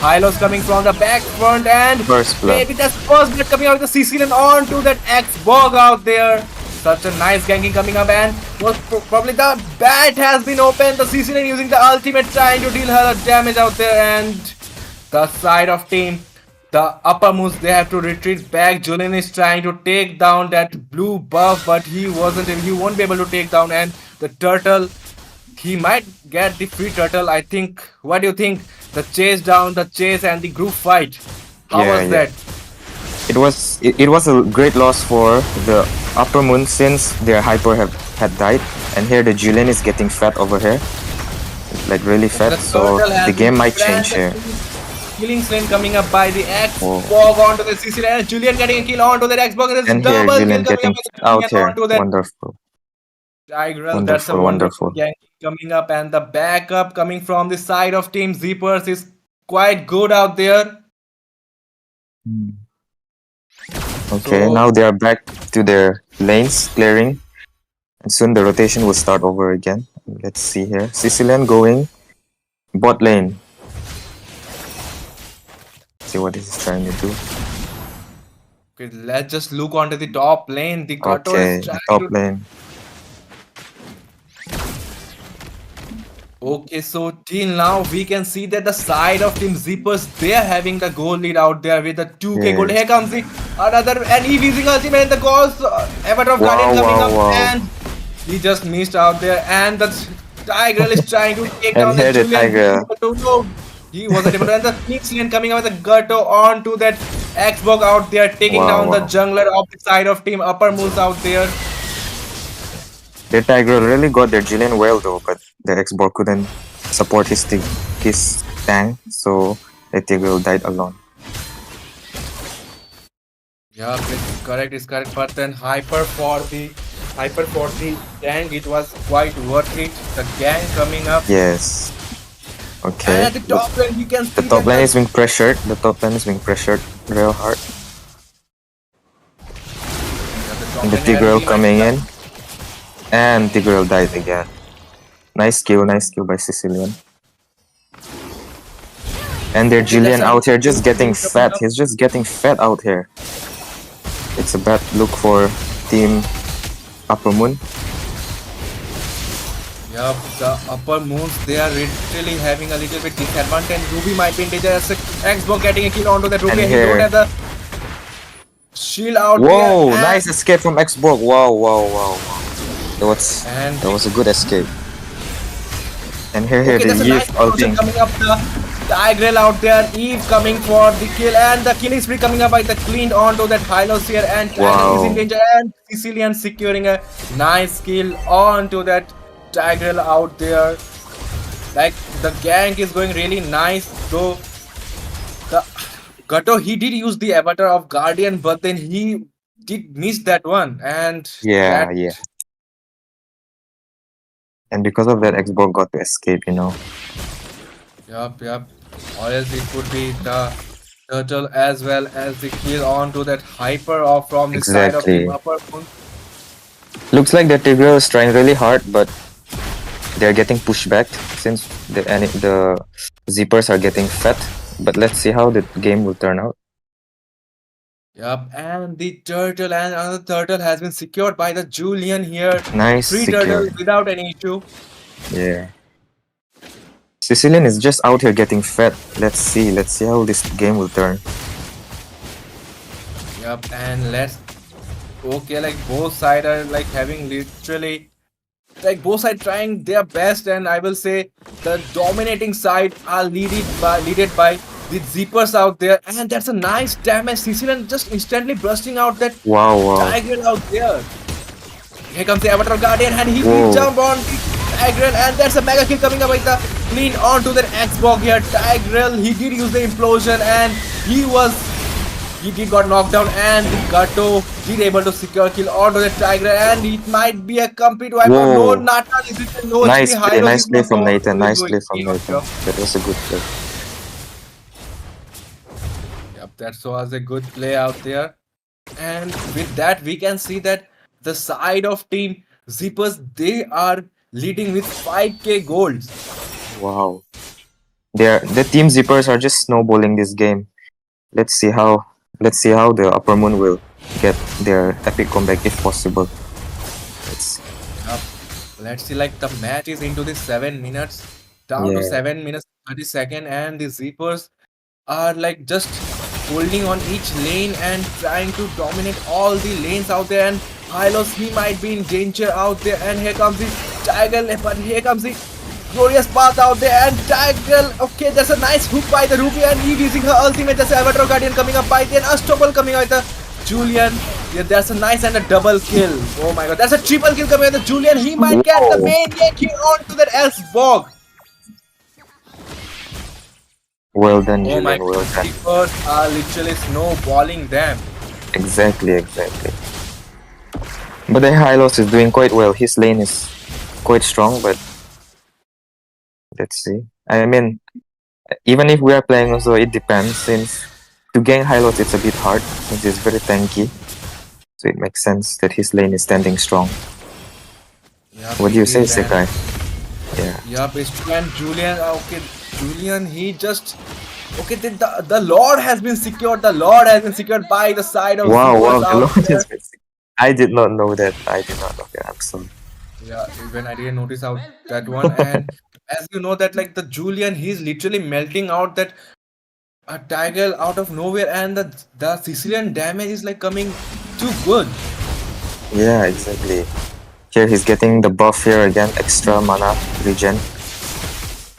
Speaker 4: Hylos coming from the back front and
Speaker 6: First blood.
Speaker 4: maybe that's first blood coming out with the CC and on to that X-Bog out there. Such a nice ganking coming up and was probably the bat has been opened. The CC using the ultimate trying to deal her damage out there and the side of team the upper moves they have to retreat back. Julian is trying to take down that blue buff, but he won't be able to take down. And the turtle, he might get the free turtle. I think. What do you think? the chase down, the chase and the group fight. How
Speaker 6: Yeah,
Speaker 4: was
Speaker 6: yeah.
Speaker 4: that?
Speaker 6: It was a great loss for the Upper Moon since their hyper had died, and here the Julian is getting fat over here, like really
Speaker 4: Okay,
Speaker 6: fat.
Speaker 4: the
Speaker 6: So
Speaker 4: turtle
Speaker 6: the
Speaker 4: has been
Speaker 6: game might
Speaker 4: planned.
Speaker 6: change here.
Speaker 4: Killing Slane coming up by the X.
Speaker 6: Oh.
Speaker 4: Fog onto the CC and Julian getting a kill onto that Xbox. There's
Speaker 6: And here
Speaker 4: double
Speaker 6: Julian
Speaker 4: kill coming up
Speaker 6: getting
Speaker 4: by the
Speaker 6: out
Speaker 4: Julian
Speaker 6: here.
Speaker 4: onto that
Speaker 6: Wonderful,
Speaker 4: Tigreal. That's a
Speaker 6: wonderful,
Speaker 4: wonderful
Speaker 6: wonderful.
Speaker 4: gang coming up, and the backup coming from the side of Team Zippers is quite good out there.
Speaker 6: Hmm. Okay,
Speaker 4: So
Speaker 6: now they are back to their lanes clearing, and soon the rotation will start over again. Let's see here. Sicilian going bot lane. See what he's trying to do.
Speaker 4: okay, let's just look onto the top lane. The Kato is
Speaker 6: Okay, the
Speaker 4: trying
Speaker 6: top
Speaker 4: to.
Speaker 6: lane.
Speaker 4: Okay, so till now we can see that the side of Team Zippers, they are having the goal lead out there with the 2k gold.
Speaker 6: Yes.
Speaker 4: Here comes the another, and he using ultimate, and the goals Avatar of Guardian
Speaker 6: Wow,
Speaker 4: coming
Speaker 6: wow,
Speaker 4: up,
Speaker 6: wow.
Speaker 4: and he just missed out there, and the Tiger is trying to take
Speaker 6: And
Speaker 4: down the
Speaker 6: here the
Speaker 4: Julian.
Speaker 6: Tiger.
Speaker 4: No, he wasn't able to, and the Phoenix Lane coming up with the Gutto onto that Xbox out there, taking
Speaker 6: Wow,
Speaker 4: down the
Speaker 6: wow.
Speaker 4: jungler of the side of Team Upper Moons out there.
Speaker 6: The Tiger really got their Jillian well though, but the X-Ball couldn't support his tank, so the Tiger died alone.
Speaker 4: Yeah, it's correct. But then hyper for the tank, it was quite worth it. The gang coming up.
Speaker 6: Yes.
Speaker 4: And
Speaker 6: Okay.
Speaker 4: at the top lane, you can see
Speaker 6: The top
Speaker 4: that
Speaker 6: lane is being pressured. The top lane is being pressured real hard.
Speaker 4: top
Speaker 6: And the
Speaker 4: lane has
Speaker 6: Tigreal
Speaker 4: been-
Speaker 6: coming in. And Tigreal died again. Nice kill by Sicilian. And their Jillian
Speaker 4: that's
Speaker 6: out here just
Speaker 4: something
Speaker 6: getting
Speaker 4: coming
Speaker 6: fat.
Speaker 4: up.
Speaker 6: He's just getting fat out here. It's a bad look for Team Upper Moon.
Speaker 4: Yeah, the Upper Moons, they are literally having a little bit disadvantage. Ruby might be in danger as Xbox getting a kill onto that Ruby.
Speaker 6: And
Speaker 4: He
Speaker 6: here-
Speaker 4: don't have the shield out
Speaker 6: Whoa!
Speaker 4: there.
Speaker 6: Nice escape from Xbox. Wow.
Speaker 4: And
Speaker 6: That was a good escape. And here
Speaker 4: okay,
Speaker 6: the
Speaker 4: there's a
Speaker 6: Eve
Speaker 4: nice explosion
Speaker 6: ulting.
Speaker 4: coming up. The Tigrel out there, Eve coming for the kill, and the killing spree coming up by the cleaned onto that Hylos here, and Tigrel is in
Speaker 6: Wow.
Speaker 4: danger, and Sicilian securing a nice kill onto that Tigrel out there. Like the gank is going really nice, though. The Gato, he did use the avatar of Guardian, but then he did miss that one, and
Speaker 6: Yeah,
Speaker 4: that,
Speaker 6: yeah. And because of that, Xbox got to escape, you know.
Speaker 4: Yup. Or else it could be the turtle as well as the kill onto that hyper off from the side of
Speaker 6: Exactly.
Speaker 4: the upper moon.
Speaker 6: Looks like the Tigreal is trying really hard, but they're getting pushed back since the Zippers are getting fat. But let's see how the game will turn out.
Speaker 4: Yup, and the turtle and another turtle has been secured by the Julian here.
Speaker 6: Nice
Speaker 4: 3
Speaker 6: secure.
Speaker 4: turtles without any issue.
Speaker 6: Yeah. Sicilian is just out here getting fat. Let's see how this game will turn.
Speaker 4: Yup, and let's okay, like both sides are like having literally like both sides trying their best, and I will say the dominating side are leaded by the zippers out there, and that's a nice damage. Sicilian just instantly bursting out that
Speaker 6: Wow.
Speaker 4: Tigrel out there. Here comes the Avatar Guardian, and he
Speaker 6: Whoa.
Speaker 4: will jump on the Tigrel, and that's a mega kill coming up with the clean onto the Xbox here. Tigrel, he did use the implosion, and he did got knocked down, and the Gato did able to secure kill onto the Tiger, and it might be a complete wipe.
Speaker 6: Whoa.
Speaker 4: No, Nathan is it no
Speaker 6: Nice
Speaker 4: HP,
Speaker 6: play,
Speaker 4: Hylos
Speaker 6: nice
Speaker 4: is
Speaker 6: play
Speaker 4: not
Speaker 6: from
Speaker 4: going
Speaker 6: Nathan.
Speaker 4: to
Speaker 6: Nice
Speaker 4: do
Speaker 6: play
Speaker 4: it.
Speaker 6: from
Speaker 4: Yup.
Speaker 6: Nathan. That was a good play.
Speaker 4: Yep, that was a good play out there. And with that, we can see that the side of Team Zippers, they are leading with 5k golds.
Speaker 6: Wow. The team Zippers are just snowballing this game. Let's see how the Upper Moon will get their epic comeback if possible.
Speaker 4: Yup. Let's see, like the match is into the 7 minutes, down to
Speaker 6: Yeah.
Speaker 4: 7 minutes 30 seconds, and the Zippers are like just holding on each lane and trying to dominate all the lanes out there. And Hylos, he might be in danger out there, and here comes the Tiger, but here comes the glorious path out there and Tigrel. Okay, there's a nice hook by the Ruby and Eve using her ultimate. There's a Avatar Guardian coming up by the Unstoppable coming out the Julian. Yeah, that's a nice and a double kill. Oh my god, that's a triple kill coming out the Julian. He might get the
Speaker 6: Whoa.
Speaker 4: main yanking onto that S-Bog.
Speaker 6: Well done,
Speaker 4: Oh my
Speaker 6: Julian. Well
Speaker 4: god,
Speaker 6: done.
Speaker 4: Reapers are literally snowballing them.
Speaker 6: Exactly, exactly. But the Hylos is doing quite well. His lane is quite strong, but let's see. I mean, even if we are playing also, it depends. Since to gain Hylos, it's a bit hard since it's very tanky. So it makes sense that his lane is standing strong.
Speaker 4: Yeah,
Speaker 6: What do you
Speaker 4: it
Speaker 6: say,
Speaker 4: is and
Speaker 6: Sekai? Yeah.
Speaker 4: yeah, it's true. And Julian, okay, Julian, he just okay. The Lord has been secured. The Lord has been secured by the side of
Speaker 6: Wow,
Speaker 4: Zippers
Speaker 6: wow, the
Speaker 4: out
Speaker 6: Lord
Speaker 4: there.
Speaker 6: is missing. I did not know that. I did not know that. I'm sorry.
Speaker 4: Yeah, even I didn't notice out that one. And as you know that like the Julian, he's literally melting out that a Tiger out of nowhere, and the Sicilian damage is like coming too good.
Speaker 6: Yeah, exactly. Here he's getting the buff here again, extra mana regen.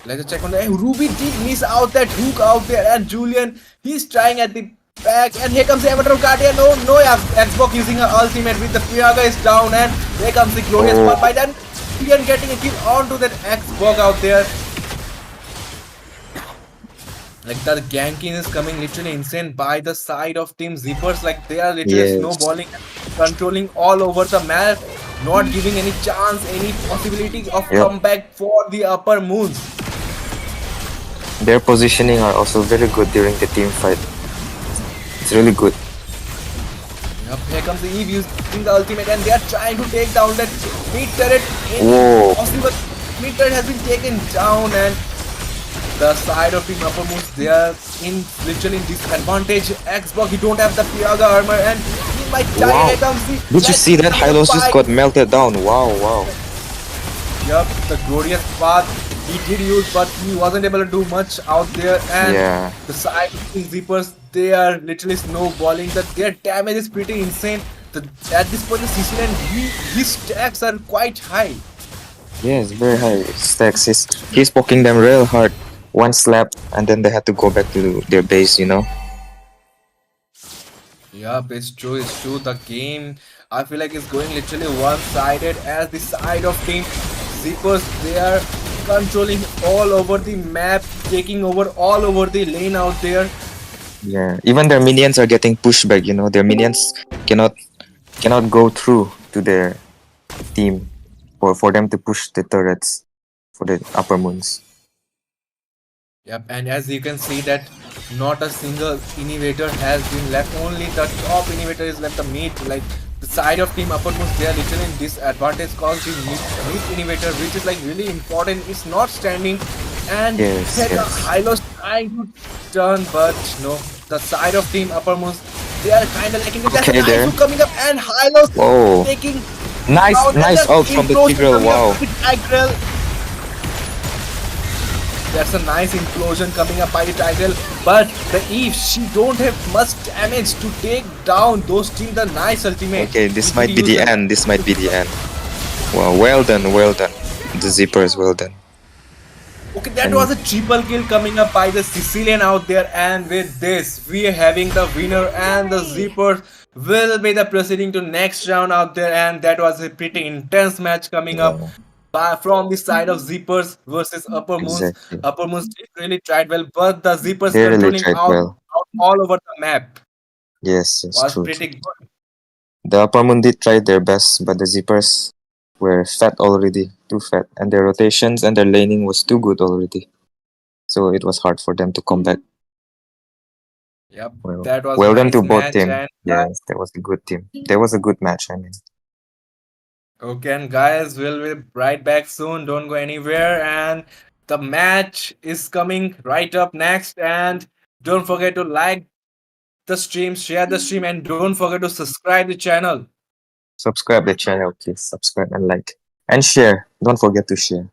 Speaker 4: Let's check on the Ruby did miss out that hook out there, and Julian he's trying at the back, and here comes the Avatar Guardian. No, no, Xbox using her ultimate with the Fiaga is down, and here comes the glorious
Speaker 6: Oh.
Speaker 4: one by then. Julian getting a kill onto that Xbox out there. Like the ganking is coming literally insane by the side of Team Zippers. Like they are literally
Speaker 6: Yes.
Speaker 4: snowballing, controlling all over the map, not giving any chance, any possibility of
Speaker 6: Yep.
Speaker 4: comeback for the upper moons.
Speaker 6: Their positioning are also very good during the team fight. It's really good.
Speaker 4: Yep, here comes the Eve using the ultimate, and they are trying to take down that mid turret.
Speaker 6: Whoa.
Speaker 4: Possible mid turret has been taken down, and the side of Team Upper Moons, they are in literally in disadvantage. Xbox, he don't have the Fiaga armor, and he might die.
Speaker 6: Wow.
Speaker 4: Here comes the
Speaker 6: Did you see that?
Speaker 4: Let's
Speaker 6: Hylos just
Speaker 4: fight.
Speaker 6: got melted down. Wow, wow.
Speaker 4: Yup, the glorious path he did use, but he wasn't able to do much out there. And
Speaker 6: Yeah.
Speaker 4: the side of the Zippers, they are literally snowballing. That their damage is pretty insane. At this point, the Sicilian his stacks are quite high.
Speaker 6: Yes, very high stacks. He's poking them real hard. One slap, and then they had to go back to their base, you know?
Speaker 4: Yup, it's true, it's true. The game, I feel like it's going literally one-sided as the side of Team Zippers, they are controlling all over the map, taking over all over the lane out there.
Speaker 6: Yeah. Even their minions are getting pushed back, you know? Their minions cannot go through to their team for them to push the turrets for the upper moons.
Speaker 4: Yep, and as you can see that not a single innovator has been left, only the top innovator is left, the mid, like the side of Team Uppermost, they are literally in disadvantage cause the mid innovator, which is like really important, is not standing, and
Speaker 6: Yes,
Speaker 4: here the
Speaker 6: yes.
Speaker 4: Hylos trying to turn, but no, the side of Team Uppermost, they are kind of lacking it. There's
Speaker 6: Okay,
Speaker 4: a nice
Speaker 6: there.
Speaker 4: hook coming up, and Hylos
Speaker 6: Whoa.
Speaker 4: taking
Speaker 6: Nice,
Speaker 4: down, and
Speaker 6: nice
Speaker 4: then
Speaker 6: out from the
Speaker 4: implosion
Speaker 6: Tigreal.
Speaker 4: coming up
Speaker 6: Wow.
Speaker 4: with Tigrel. That's a nice implosion coming up by the Tiger, but the Eve, she don't have much damage to take down those teams. The nice ultimate.
Speaker 6: Okay, this
Speaker 4: He
Speaker 6: might
Speaker 4: did
Speaker 6: be
Speaker 4: use
Speaker 6: the
Speaker 4: the-
Speaker 6: end. This might be the end. Wow, well done, well done. The Zippers, well done.
Speaker 4: Okay, that
Speaker 6: And
Speaker 4: was a triple kill coming up by the Sicilian out there, and with this, we are having the winner, and the Zippers will be the proceeding to next round out there, and that was a pretty intense match coming up.
Speaker 6: yeah,
Speaker 4: From the side of Zippers versus Upper Moons.
Speaker 6: exactly.
Speaker 4: Upper Moons did really tried well, but the Zippers
Speaker 6: They really
Speaker 4: controlling
Speaker 6: tried well.
Speaker 4: out all over the map
Speaker 6: Yes, it's
Speaker 4: was
Speaker 6: true,
Speaker 4: pretty
Speaker 6: true.
Speaker 4: good.
Speaker 6: The Upper Moon did try their best, but the Zippers were fat already, too fat, and their rotations and their laning was too good already. So it was hard for them to come back.
Speaker 4: Yep,
Speaker 6: Well,
Speaker 4: that was
Speaker 6: well done
Speaker 4: nice
Speaker 6: to both
Speaker 4: match,
Speaker 6: team.
Speaker 4: and
Speaker 6: Yes, that was a good team. That was a good match, I mean.
Speaker 4: okay, and guys, we'll be right back soon. Don't go anywhere, and the match is coming right up next. And don't forget to like the stream, share the stream, and don't forget to subscribe the channel.
Speaker 6: Subscribe the channel, please. Subscribe and like. And share. Don't forget to share.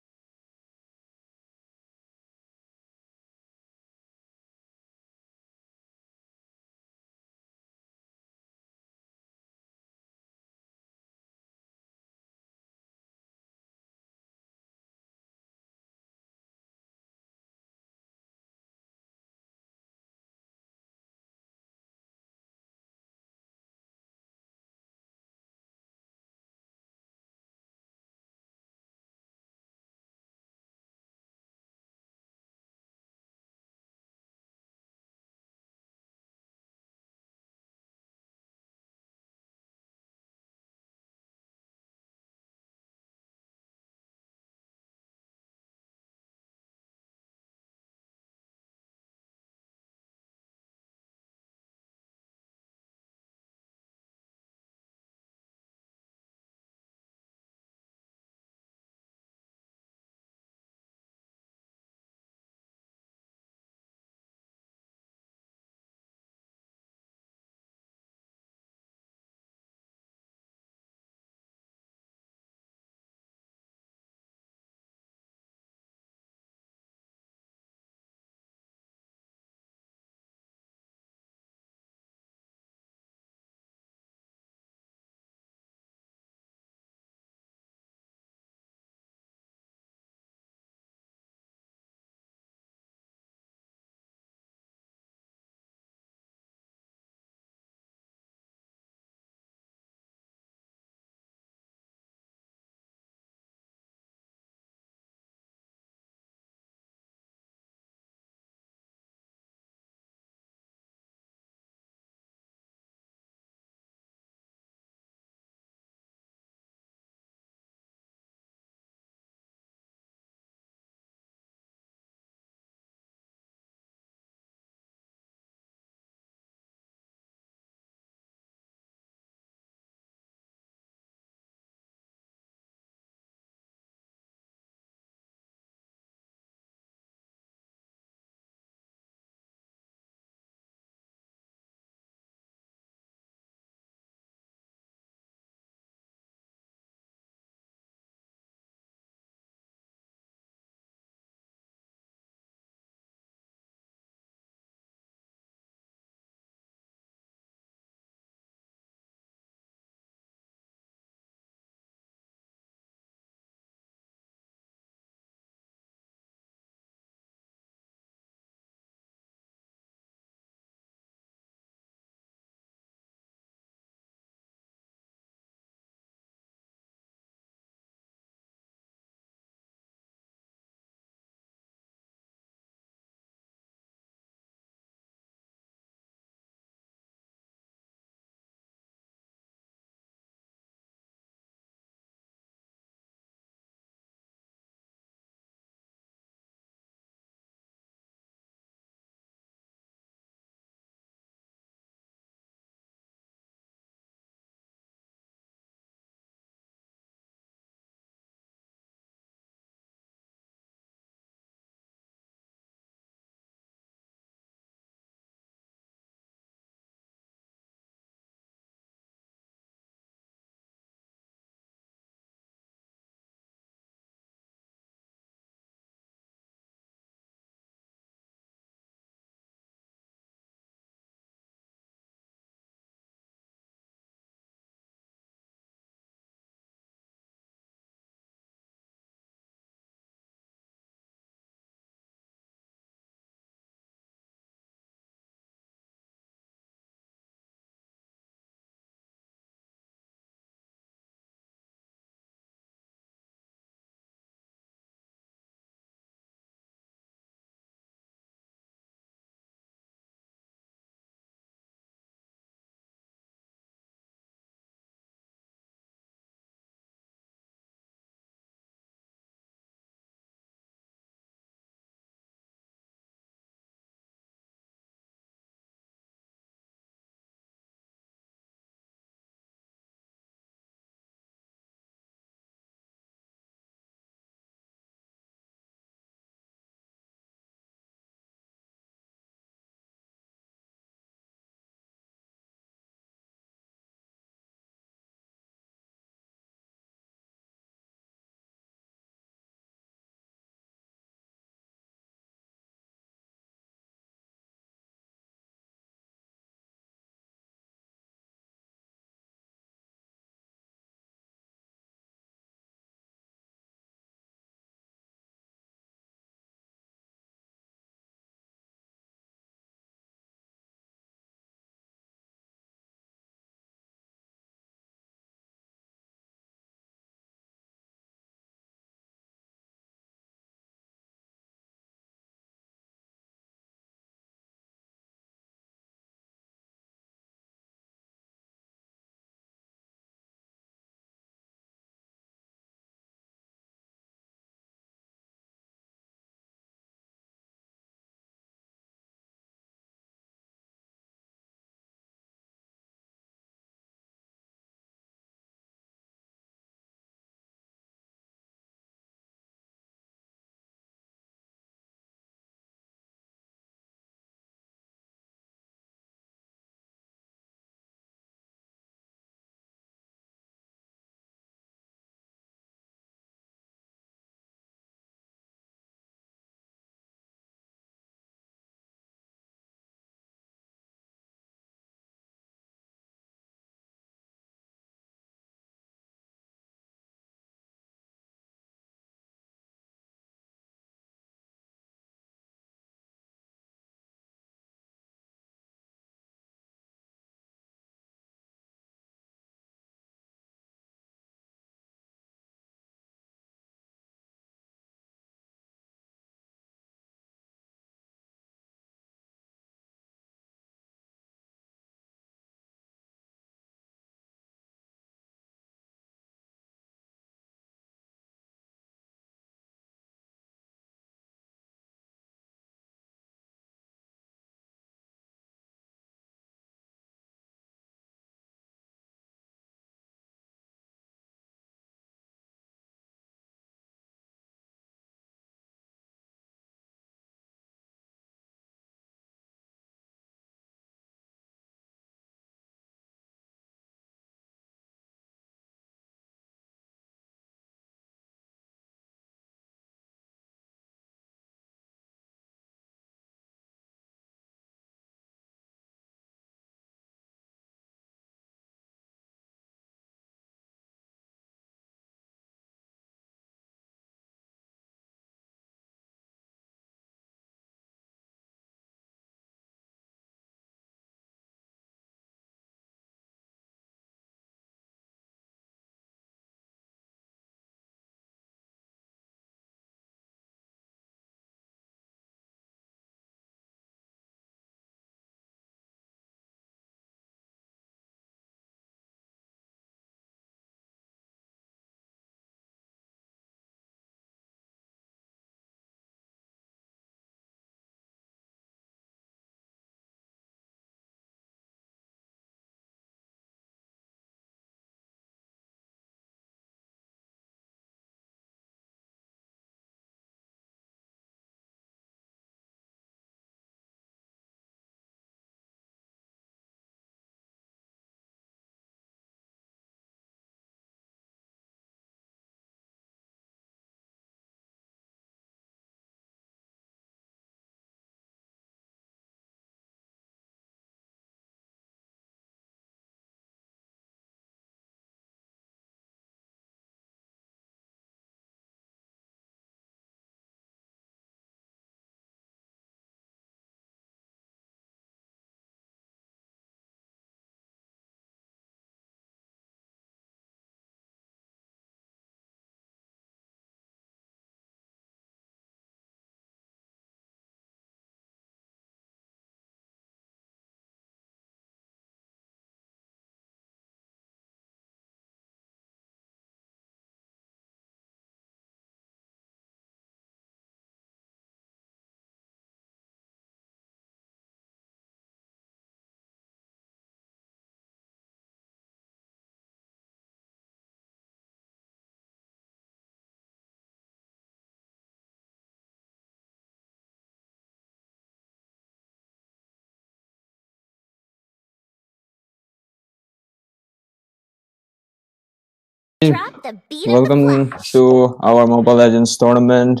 Speaker 5: Drop the beat of the
Speaker 9: Welcome
Speaker 5: flash.
Speaker 9: to our Mobile Legends tournament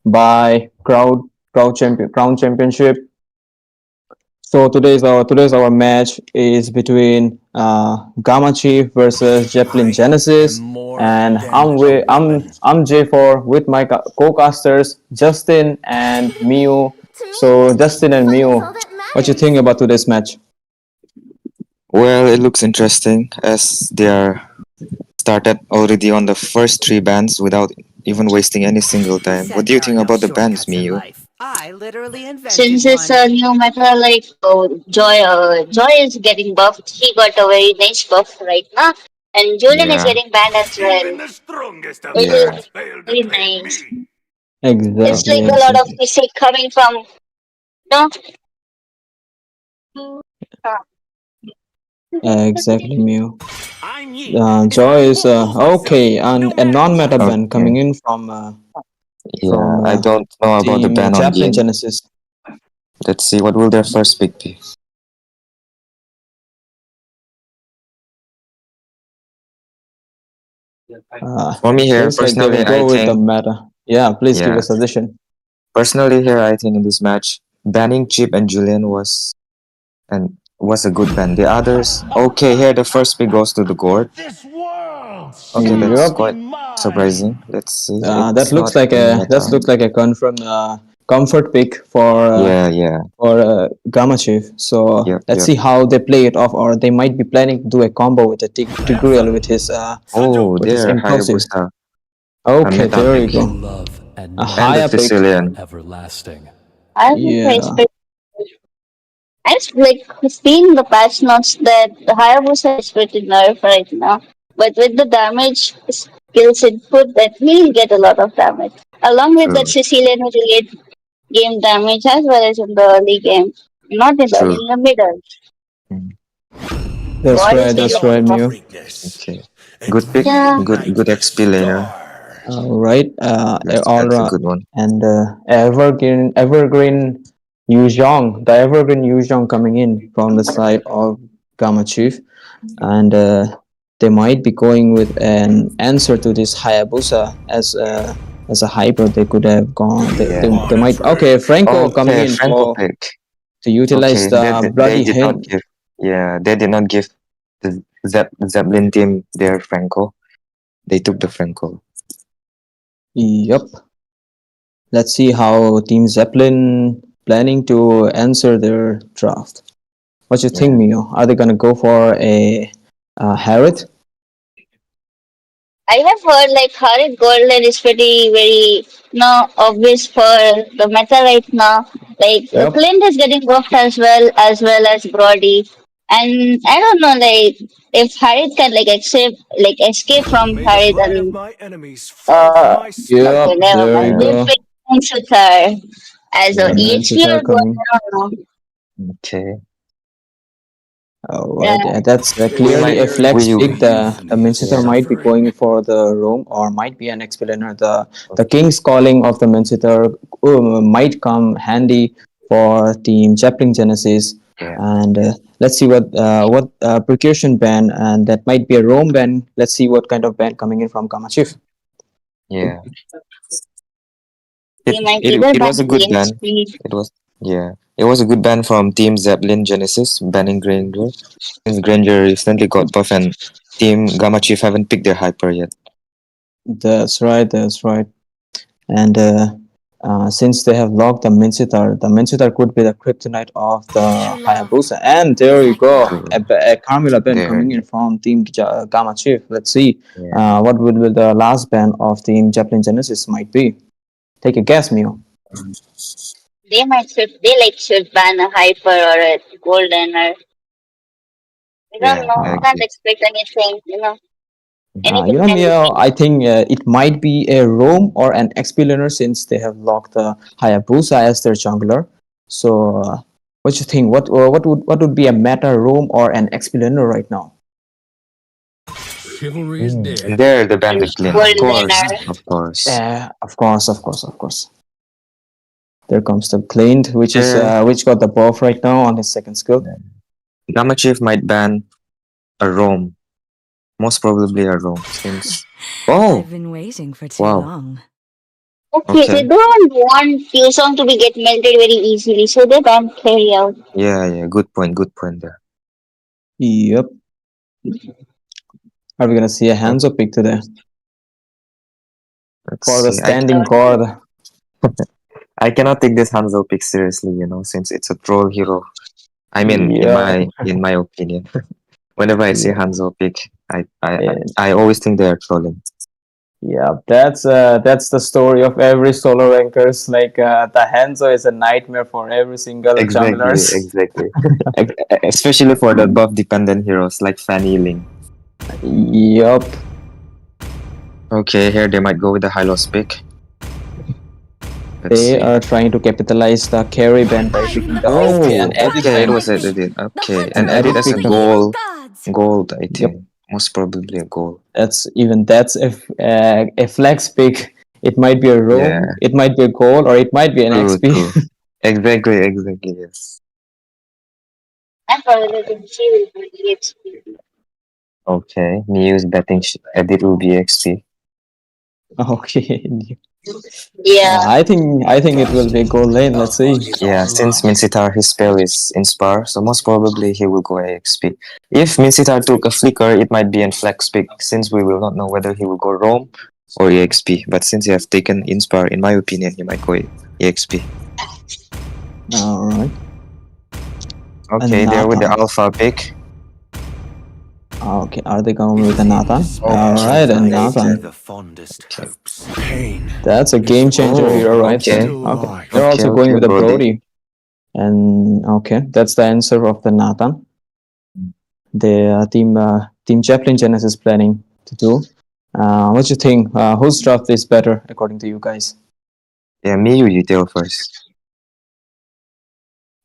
Speaker 9: by Crown Championship. So today's our match is between Gamma Chief versus Zeppelin
Speaker 8: I am
Speaker 9: Genesis,
Speaker 8: more
Speaker 9: and
Speaker 8: than a weapon.
Speaker 9: I'm J4 with my co-casters Justin and Miu. So Justin and
Speaker 5: Fun is all
Speaker 9: Miu,
Speaker 5: that
Speaker 9: what you
Speaker 5: matters.
Speaker 9: think about today's match?
Speaker 6: Well, it looks interesting as they are started already on the first three bands without even wasting any single
Speaker 2: Who
Speaker 6: time. What
Speaker 2: said
Speaker 6: do you
Speaker 2: there are
Speaker 6: think
Speaker 2: no
Speaker 6: about the bands,
Speaker 2: shortcuts in
Speaker 6: Miyu?
Speaker 2: life? I literally
Speaker 10: Since
Speaker 2: invented
Speaker 10: it's
Speaker 2: one.
Speaker 10: a new meta, like Joy is getting buffed. He got a very nice buff right now, and Julian is
Speaker 6: Yeah,
Speaker 10: getting banned as
Speaker 8: Even
Speaker 10: well,
Speaker 8: the strongest of
Speaker 10: which
Speaker 6: yeah,
Speaker 8: heroes
Speaker 10: is
Speaker 8: fail to
Speaker 10: very
Speaker 8: tame
Speaker 10: nice.
Speaker 8: me.
Speaker 10: It's
Speaker 9: Exactly,
Speaker 10: like a lot of
Speaker 9: exactly,
Speaker 10: mistake coming from no.
Speaker 9: exactly, Miu.
Speaker 8: I'm Yi, and
Speaker 9: Joy
Speaker 8: I
Speaker 9: is
Speaker 8: won't lose myself,
Speaker 9: okay,
Speaker 8: no
Speaker 9: and a
Speaker 8: matter
Speaker 9: non-meta
Speaker 8: what.
Speaker 9: ban
Speaker 6: okay,
Speaker 9: coming in
Speaker 6: yeah.
Speaker 9: from
Speaker 6: I don't know about the
Speaker 9: team
Speaker 6: ban on
Speaker 9: Chaplin
Speaker 6: Yin.
Speaker 9: Genesis.
Speaker 6: Let's see what will their first pick be. For me here,
Speaker 9: Seems like they will
Speaker 6: personally, I
Speaker 9: go with the
Speaker 6: think,
Speaker 9: meta. Yeah, please give a
Speaker 6: yeah,
Speaker 9: suggestion.
Speaker 6: personally here, I think in this match, banning Chip and Julian was a good ban. The others, okay, here the first pick goes to the Gourd.
Speaker 8: This world
Speaker 6: Okay, that's
Speaker 8: shall
Speaker 9: Yup.
Speaker 8: be
Speaker 6: quite
Speaker 8: mine.
Speaker 6: surprising. Let's see. It's
Speaker 9: That
Speaker 6: not
Speaker 9: looks like
Speaker 6: any
Speaker 9: that
Speaker 6: meta.
Speaker 9: looks like a confirmed comfort pick
Speaker 6: Yeah, yeah,
Speaker 9: for Gamma Chief. So
Speaker 6: yep,
Speaker 9: let's
Speaker 6: yep.
Speaker 9: see how they play it off, or they might be planning to do a combo with a
Speaker 8: Have
Speaker 9: Tigreal
Speaker 8: fun.
Speaker 6: Oh,
Speaker 9: with his
Speaker 6: there,
Speaker 9: Infosys.
Speaker 6: Hayabusa, a
Speaker 9: Okay,
Speaker 6: meta
Speaker 9: there you
Speaker 6: pick.
Speaker 9: go.
Speaker 7: Love and
Speaker 9: A
Speaker 6: And the
Speaker 9: higher
Speaker 7: knowledge
Speaker 9: pick.
Speaker 6: Thessalian.
Speaker 7: are everlasting.
Speaker 10: I would
Speaker 9: Yeah.
Speaker 10: expect. I just like seeing the patch notes that the Hayabusa is pretty nerf right now, but with the damage skills input, that will get a lot of damage. Along with that,
Speaker 6: True,
Speaker 10: Sicilian will get game damage as well as in the early game, not
Speaker 6: true.
Speaker 10: in the middle.
Speaker 6: Mm,
Speaker 9: That's
Speaker 10: Boy is
Speaker 9: right.
Speaker 10: really
Speaker 9: That's right,
Speaker 8: Beyond
Speaker 9: Mew.
Speaker 8: greatness
Speaker 6: okay.
Speaker 8: and
Speaker 6: Good pick.
Speaker 10: yeah.
Speaker 6: Good
Speaker 8: reignite the
Speaker 6: XP laner.
Speaker 8: stars.
Speaker 9: All right.
Speaker 6: That's a good one.
Speaker 9: And Evergreen Yuzhong coming in from the side of Gamma Chief, and they might be going with an answer to this Hayabusa as a hyper. They could have gone.
Speaker 6: Yeah.
Speaker 9: They might. Okay, Franco coming
Speaker 6: Okay,
Speaker 9: in
Speaker 6: Franco
Speaker 9: for
Speaker 6: pick.
Speaker 9: to utilize
Speaker 6: Okay,
Speaker 9: the
Speaker 6: they
Speaker 9: bloody
Speaker 6: did not
Speaker 9: hint.
Speaker 6: give. Yeah, they did not give the Zeppelin team their Franco. They took the Franco.
Speaker 9: Yup. Let's see how Team Zeppelin planning to answer their draft. What you think,
Speaker 6: Yeah.
Speaker 9: Mio? Are they gonna go for a Harriet?
Speaker 10: I have heard like Harit Golden is pretty very obvious for the meta right now. Like
Speaker 9: Yep.
Speaker 10: Clint is getting buffed as well as Brody, and I don't know like if Harit can like escape from
Speaker 2: May the
Speaker 10: Harit
Speaker 2: pride of
Speaker 10: and
Speaker 2: my enemies fall to my
Speaker 10: okay
Speaker 9: Yep.
Speaker 2: spear.
Speaker 10: never
Speaker 9: There you
Speaker 10: mind. They
Speaker 6: Yeah.
Speaker 9: go.
Speaker 10: pick her as a
Speaker 6: Yeah.
Speaker 9: The
Speaker 10: EHP
Speaker 9: Manchester
Speaker 10: or what
Speaker 9: coming.
Speaker 10: I don't know.
Speaker 6: Okay.
Speaker 9: All right.
Speaker 10: Yeah,
Speaker 9: Yeah, that's
Speaker 6: We
Speaker 9: clearly
Speaker 6: might.
Speaker 9: a flex
Speaker 8: Experience
Speaker 9: pick.
Speaker 8: my
Speaker 9: The
Speaker 8: infamy of
Speaker 9: Manchester
Speaker 6: Yeah.
Speaker 9: might be
Speaker 8: suffering.
Speaker 9: going for the roam or might be an explainer. The
Speaker 6: Okay.
Speaker 9: King's Calling of the Manchester might come handy for Team Chaplin Genesis.
Speaker 6: Yeah.
Speaker 9: And let's see what precaution ban, and that might be a roam ban. Let's see what kind of ban coming in from Kamachif.
Speaker 6: Yeah.
Speaker 10: they might either
Speaker 6: It
Speaker 10: ban
Speaker 6: was a good
Speaker 10: game
Speaker 6: ban.
Speaker 10: speed.
Speaker 6: It was yeah. It was a good ban from Team Zeppelin Genesis banning Granger. Since Granger recently got buff and Team Gamma Chief haven't picked their hyper yet.
Speaker 9: That's right. That's right. And since they have locked the Mincitar could be the kryptonite of the
Speaker 5: True love
Speaker 9: Hayabusa. And
Speaker 5: is
Speaker 9: there you
Speaker 5: like
Speaker 9: go,
Speaker 5: blood.
Speaker 6: True.
Speaker 9: a Carmilla Ben
Speaker 6: There.
Speaker 9: coming in from Team Gamma Chief. Let's see
Speaker 6: Yeah.
Speaker 9: what will be the last ban of Team Javelin Genesis might be. Take a guess, Mio.
Speaker 10: They should ban a hyper or a golden or I don't
Speaker 6: Yeah.
Speaker 10: know.
Speaker 6: I
Speaker 10: I can't
Speaker 6: agree.
Speaker 10: expect anything. Anything can be
Speaker 9: Mio,
Speaker 10: changed.
Speaker 9: I think it might be a roam or an XP learner since they have locked Hayabusa as their jungler. So, what you think? What would be a meta roam or an XP learner right now?
Speaker 8: Chivalry is
Speaker 6: And
Speaker 8: dead.
Speaker 6: there the ban the Clint. Of
Speaker 10: Golden
Speaker 6: course.
Speaker 10: or
Speaker 6: Of course.
Speaker 9: Of course. There comes the Clint,
Speaker 6: There.
Speaker 9: which got the buff right now on his second skill.
Speaker 6: Gamma Chief might ban a roam. most probably a roam since. Oh,
Speaker 7: I've been waiting for too
Speaker 6: wow.
Speaker 7: long.
Speaker 10: Okay,
Speaker 6: Okay.
Speaker 10: they don't want Fusong to be get melted very easily, so they don't carry out.
Speaker 6: Yeah, yeah. Good point. Good point there.
Speaker 9: Yep. Are we gonna see a
Speaker 6: Oh,
Speaker 9: Hanzo pick today
Speaker 6: let's
Speaker 9: for the
Speaker 6: see.
Speaker 9: standing guard?
Speaker 6: I cannot take this Hanzo pick seriously, since it's a troll hero. I mean, in
Speaker 9: Yeah,
Speaker 6: my opinion, whenever I see
Speaker 9: yeah,
Speaker 6: Hanzo pick,
Speaker 9: and
Speaker 6: I always think they are trolling.
Speaker 9: yeah. That's the story of every solo rankers. Like the Hanzo is a nightmare for every single
Speaker 6: Exactly,
Speaker 9: junglers.
Speaker 6: exactly. Especially for the buff dependent heroes like Fanny Ling.
Speaker 9: Yup.
Speaker 6: Okay, here they might go with the Hylos pick. Let's
Speaker 9: They
Speaker 6: see.
Speaker 9: are trying to capitalize the carry ban by picking the okay
Speaker 6: Oh,
Speaker 9: and edit
Speaker 6: okay, it
Speaker 9: ban.
Speaker 6: was edited. Okay,
Speaker 9: An
Speaker 6: and edit
Speaker 9: edit
Speaker 6: as a
Speaker 9: pick.
Speaker 6: gold, I
Speaker 9: Yep.
Speaker 6: think. Most probably a gold.
Speaker 9: That's a flex pick. It might be a roam,
Speaker 6: Yeah,
Speaker 9: it might be a goal, or it might be an
Speaker 6: true,
Speaker 9: XP.
Speaker 6: true. Exactly, yes.
Speaker 10: And probably the she will be EXP.
Speaker 6: Okay, Miu's betting edit will be XP.
Speaker 9: Okay.
Speaker 10: Yeah.
Speaker 9: I think it will be goal lane. Let's see.
Speaker 6: Yeah, since Minsitar, his spell is Inspire, so most probably he will go AXP. If Minsitar took a Flicker, it might be in Flex pick, since we will not know whether he will go Roam or EXP. But since he has taken Inspire, in my opinion, he might go EXP.
Speaker 9: All right.
Speaker 6: Okay, there with the
Speaker 9: Nathan.
Speaker 6: Alpha pick.
Speaker 9: Okay, are they going with a Nathan? All right, and Nathan.
Speaker 2: The fondest hopes. Pain.
Speaker 9: That's a game changer
Speaker 6: Oh,
Speaker 9: hero right
Speaker 6: okay.
Speaker 9: there.
Speaker 2: Still
Speaker 9: Okay,
Speaker 2: life.
Speaker 9: they're
Speaker 6: Okay,
Speaker 9: also going
Speaker 6: okay,
Speaker 9: with a
Speaker 6: Brody.
Speaker 9: Brody. And okay, that's the answer of the Nathan. The team Chaplin Genesis planning to do. What you think? Whose draft is better according to you guys?
Speaker 6: Yeah, Miu, you tell first.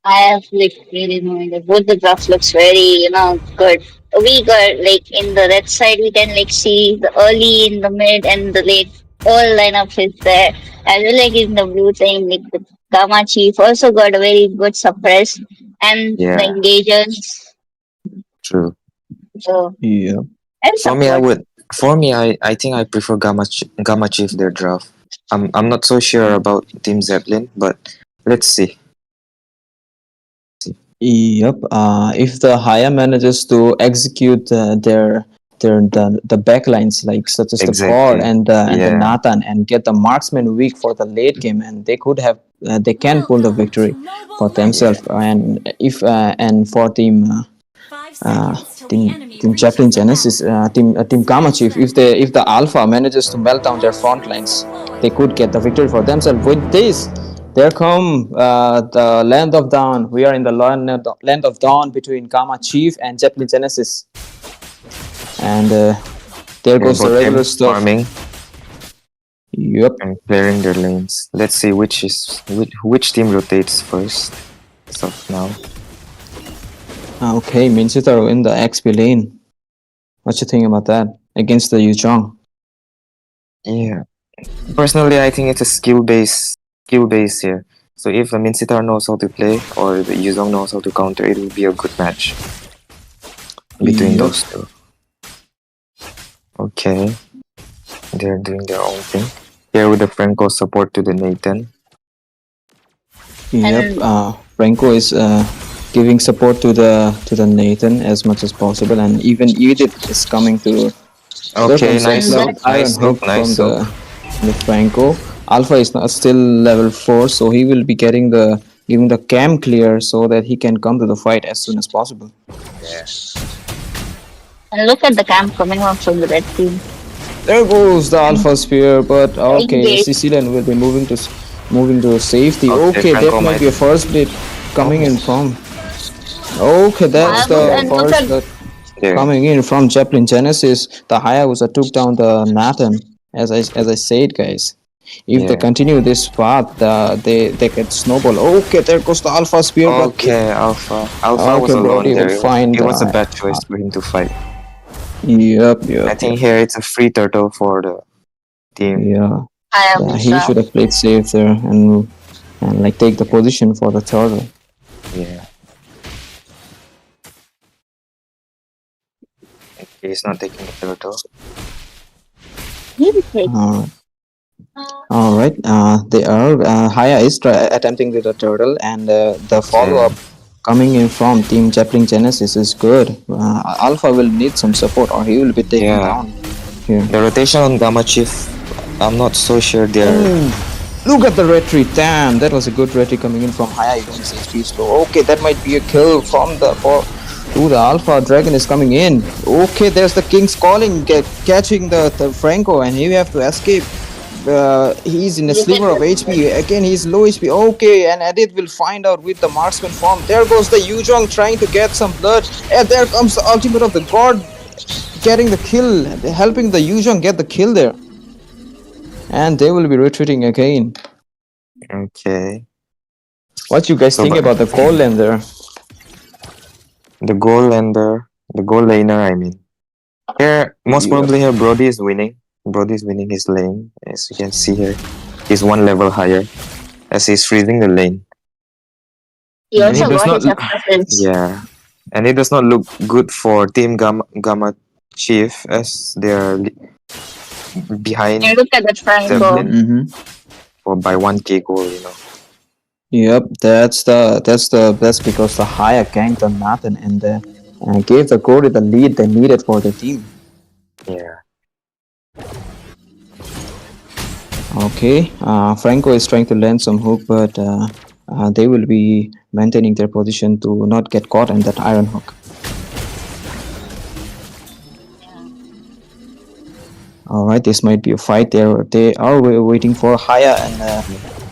Speaker 10: I have like really no idea. Both the graphs looks very, good. We got like in the red side we can like see the early, in the mid and the late all lineups is there. As well like in the blue team, like the Gamma Chief also got a very good suppress and the
Speaker 6: Yeah,
Speaker 10: engagers.
Speaker 6: true.
Speaker 10: So
Speaker 9: Yeah.
Speaker 10: and
Speaker 6: For me,
Speaker 10: support.
Speaker 6: I think I prefer Gamma Chief their draft. I'm not so sure about Team Zeppelin, but let's see.
Speaker 9: Yep. If the higher manages to execute the backlines like such as the cord
Speaker 6: Exactly.
Speaker 9: and the
Speaker 6: Yeah,
Speaker 9: Nathan and get the marksman weak for the late game, and they could have they can pull the victory for
Speaker 6: yeah.
Speaker 9: themselves. And if and for team Chaplin Genesis team Gamma Chief, if the Alpha manages to melt down their front lines, they could get the victory for themselves. With this, there come the Land of Dawn. We are in the Land of Dawn between Gamma Chief and Chaplin Genesis, and there
Speaker 6: They're
Speaker 9: goes the
Speaker 6: both
Speaker 9: regular stuff.
Speaker 6: farming
Speaker 9: Yep.
Speaker 6: and clearing their lanes. Let's see which team rotates first. As of now.
Speaker 9: Okay, Minchitaro in the XP lane. What you think about that against the Yuzhong?
Speaker 6: Yeah. Personally, I think it's a skill base here. So if the Minsitar knows how to play or the Yuzong knows how to counter, it will be a good match between
Speaker 9: Yep.
Speaker 6: those two. Okay. They're doing their own thing. Here with the Franco support to the Nathan.
Speaker 9: Yep. Franco is giving support to the Nathan as much as possible, and even Edith is coming to.
Speaker 6: Okay, nice
Speaker 10: hook,
Speaker 9: Iron hook from the Franco. Alpha is not still level 4, so he will be giving the cam clear so that he can come to the fight as soon as possible.
Speaker 10: And look at the camp coming out from the red team.
Speaker 9: There goes the Alpha Spear, but okay,
Speaker 10: Engage.
Speaker 9: Sicilian will be moving to safety.
Speaker 6: Okay,
Speaker 9: Okay,
Speaker 6: Franco
Speaker 9: that might be a first blade coming in from. Okay, that's the
Speaker 10: And look
Speaker 9: first
Speaker 10: at
Speaker 6: There.
Speaker 9: coming in from Chaplin Genesis. The Hayabusa took down the Nathan, as I said, guys. If they
Speaker 6: Yeah.
Speaker 9: continue this path, they get snowball. Okay, there goes the Alpha Spear.
Speaker 6: Okay, Alpha. Alpha was
Speaker 9: Okay,
Speaker 6: alone
Speaker 9: Brody
Speaker 6: there.
Speaker 9: will find.
Speaker 6: It was a bad choice for him to fight.
Speaker 9: Yep.
Speaker 6: I think here it's a free turtle for the team.
Speaker 9: Yeah.
Speaker 10: Hayabusa.
Speaker 9: He should have played safe there and like take the position for the turtle.
Speaker 6: Yeah. He's not taking the turtle.
Speaker 10: Maybe take.
Speaker 9: All right. They are Haya is attempting with the turtle, and the follow up coming in from Team Zeppelin Genesis is good. Alpha will need some support, or he will be taken
Speaker 6: Yeah.
Speaker 9: down here.
Speaker 6: The rotation on Gamma Chief, I'm not so sure they're.
Speaker 9: Look at the retreat. Damn, that was a good retreat coming in from Haya. Even his HP is low. Okay, that might be a kill from the to the Alpha. Dragon is coming in. Okay, there's the King's calling, catching the Franco, and he have to escape. He's in a sliver of HP. Again, he's low HP. Okay, and Edith will find out with the marksman form. There goes the Yuzhong trying to get some blood. And there comes the ultimate of the god, getting the kill, helping the Yuzhong get the kill there. And they will be retreating again.
Speaker 6: Okay.
Speaker 9: What you guys
Speaker 6: So,
Speaker 9: think
Speaker 6: but-
Speaker 9: about the goal lane there?
Speaker 6: The goal laner, I mean. Here, most probably here, Brody is winning. Brody's winning his lane, as you can see here. He's one level higher, as he's freezing the lane.
Speaker 10: He
Speaker 6: And he
Speaker 10: also
Speaker 6: does
Speaker 10: got
Speaker 6: not.
Speaker 10: his assistance.
Speaker 6: Yeah, and it does not look good for Team Gamma Chief, as they are behind
Speaker 10: And look at that Franco.
Speaker 6: Zeppelin
Speaker 9: Mm-hmm.
Speaker 6: by 1k goal.
Speaker 9: Yep, that's because the higher ganked on Nathan and gave the Cody the lead they needed for the team.
Speaker 6: Yeah.
Speaker 9: Okay, Franco is trying to land some hook, but they will be maintaining their position to not get caught in that iron hook. Alright, this might be a fight there. They are waiting for Haya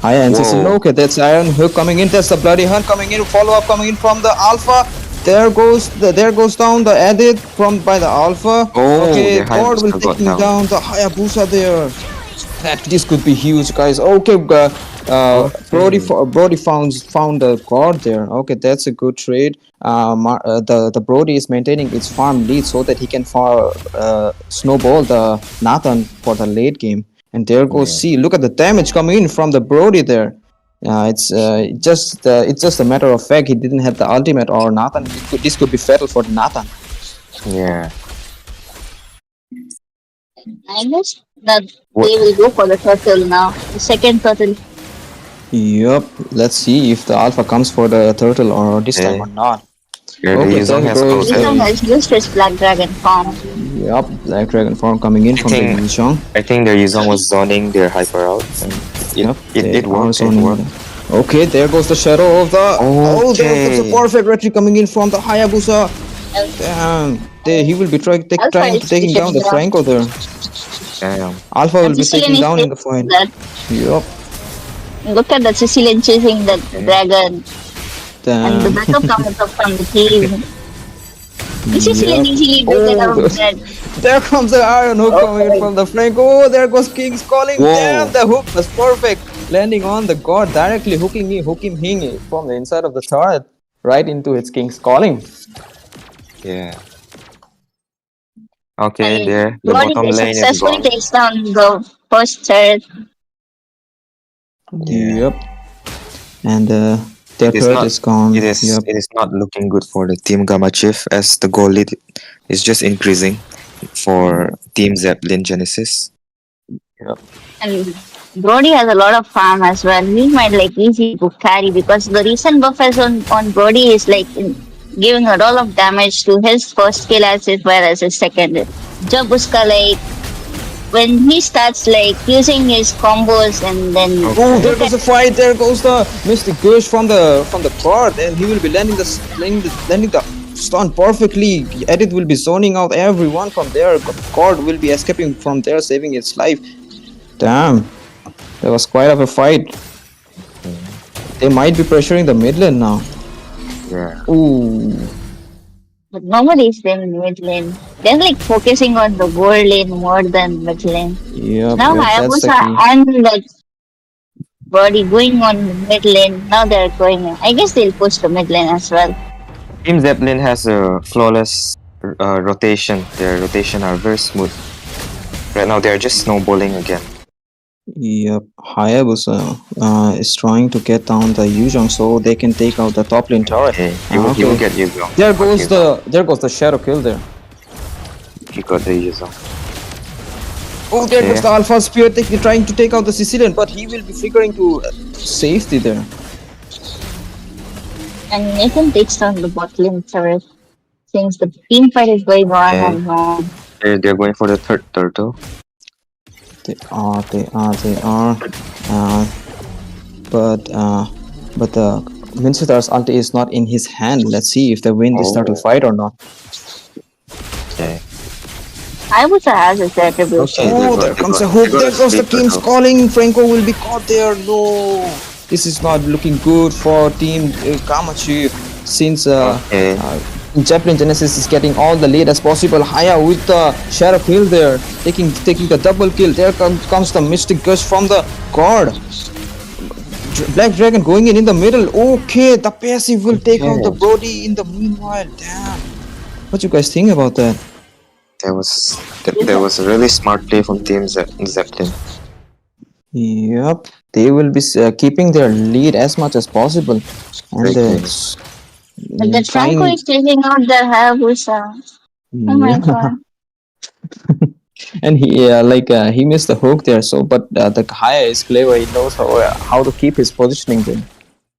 Speaker 9: and Cecil. Okay, that's iron hook coming in. That's the bloody hunt coming in. Follow up coming in from the Alpha. There goes down the edit by the Alpha.
Speaker 6: Oh,
Speaker 9: okay,
Speaker 6: the
Speaker 9: God will
Speaker 6: Hayabusa got
Speaker 9: taking
Speaker 6: down.
Speaker 9: down the Hayabusa there. This could be huge, guys. Okay, Brody found the guard there. Okay, that's a good trade. The Brody is maintaining its farm lead so that he can snowball the Nathan for the late game. And there goes C. Look at the damage coming in from the Brody there. It's just a matter of fact he didn't have the ultimate, or Nathan. This could be fatal for Nathan.
Speaker 6: Yeah.
Speaker 10: I guess that they will go for the turtle now. The second turtle.
Speaker 9: Yup. Let's see if the Alpha comes for the turtle or this time or not.
Speaker 6: Yeah,
Speaker 9: Okay,
Speaker 6: the Yuzong
Speaker 9: there
Speaker 6: has
Speaker 9: goes
Speaker 10: This one has used his Black Dragon form.
Speaker 9: Yup, Black Dragon form coming in from the
Speaker 6: think-
Speaker 9: Yuzhong.
Speaker 6: I think their Yuzong was zoning their hyper out. And
Speaker 9: Yep,
Speaker 6: it worked.
Speaker 9: are
Speaker 6: It worked.
Speaker 9: Okay, there goes the shadow of the. Oh, there goes the
Speaker 6: Okay.
Speaker 9: perfect retreat coming in from the Hayabusa. Damn, he will be trying to taking down the Franco there.
Speaker 6: Damn.
Speaker 9: Alpha will
Speaker 10: And
Speaker 9: be
Speaker 10: Sicilian
Speaker 9: taken
Speaker 10: is
Speaker 9: down in the fight.
Speaker 10: That.
Speaker 9: Yup,
Speaker 10: Look at that Sicilian chasing that dragon. And the
Speaker 9: damn.
Speaker 10: backup comes up from the team. The Sicilian easily break it out of that.
Speaker 9: There comes the iron hook coming in from the Franco. Oh, there goes King's calling.
Speaker 6: Whoa.
Speaker 9: Damn, the hook was perfect. Landing on the god, directly hooking him from the inside of the turret right into its King's calling.
Speaker 6: Yeah. Okay,
Speaker 10: And
Speaker 6: there. The
Speaker 10: Brody
Speaker 6: bottom lane is
Speaker 10: successfully
Speaker 6: gone.
Speaker 10: takes down the first turret.
Speaker 6: Yeah.
Speaker 9: Yep. And their
Speaker 6: It is
Speaker 9: turret
Speaker 6: not-
Speaker 9: is gone.
Speaker 6: It is.
Speaker 9: Yep.
Speaker 6: It is not looking good for the Team Gamma Chief, as the goal lead is just increasing for Team Zeppelin Genesis.
Speaker 10: And Brody has a lot of farm as well. He might easy to carry because the recent buffers on Brody is giving a lot of damage to his first kill as well as his second. Jabuska when he starts using his combos and then
Speaker 9: Oh, there goes the fight. There goes the Mystic Gush from the guard, and he will be landing the stun perfectly. Edith will be zoning out everyone from there. Guard will be escaping from there, saving its life. Damn, that was quite of a fight. They might be pressuring the mid lane now.
Speaker 6: Yeah.
Speaker 9: Ooh,
Speaker 10: but nobody's in mid lane. They're focusing on the gold lane more than mid lane.
Speaker 9: yep,
Speaker 10: Now
Speaker 9: that's the
Speaker 10: Hayabusa
Speaker 9: key.
Speaker 10: and Brody going on mid lane. Now they're going. I guess they'll push the mid lane as well.
Speaker 6: Team Zeppelin has a flawless rotation. Their rotation are very smooth. Right now, they're just snowballing again.
Speaker 9: Yep, Hayabusa is trying to get down the Yuzhong so they can take out the top lane turret.
Speaker 6: Okay, he will
Speaker 9: Okay.
Speaker 6: get Yuzong.
Speaker 9: There goes the shadow kill there.
Speaker 6: He got the user.
Speaker 9: Oh, there
Speaker 6: Okay.
Speaker 9: goes the Alpha Spear trying to take out the Sicilian, but he will be flickering to safety there.
Speaker 10: And Nathan takes down the bot lane turret. Since the team fight is going on
Speaker 6: Okay.
Speaker 10: and on.
Speaker 6: They're going for the third turtle.
Speaker 9: They are. Uh, but the Mincetar's ulti is not in his hand. Let's see if they win this turtle fight or not.
Speaker 6: Okay.
Speaker 10: Hayabusa has its attribution.
Speaker 6: Okay.
Speaker 9: Oh, there comes a hook. There goes the King's calling. Franco will be caught there. No, this is not looking good for Team Kamachi. Since
Speaker 6: Okay.
Speaker 9: Zeppelin Genesis is getting all the lead as possible. Haya with the Sheriff Hill there, taking the double kill. There comes the Mystic Gush from the guard. Black Dragon going in the middle. Okay, the passive will take out the Brody in the meanwhile. Damn. What you guys think about that?
Speaker 6: There was a really smart play from Team Zeppelin.
Speaker 9: Yep, they will be keeping their lead as much as possible, and
Speaker 10: But the Franco is taking out the Hayabusa. Oh my god.
Speaker 9: and he missed the hook there. So, but the Haya is clever. He knows how to keep his positioning there.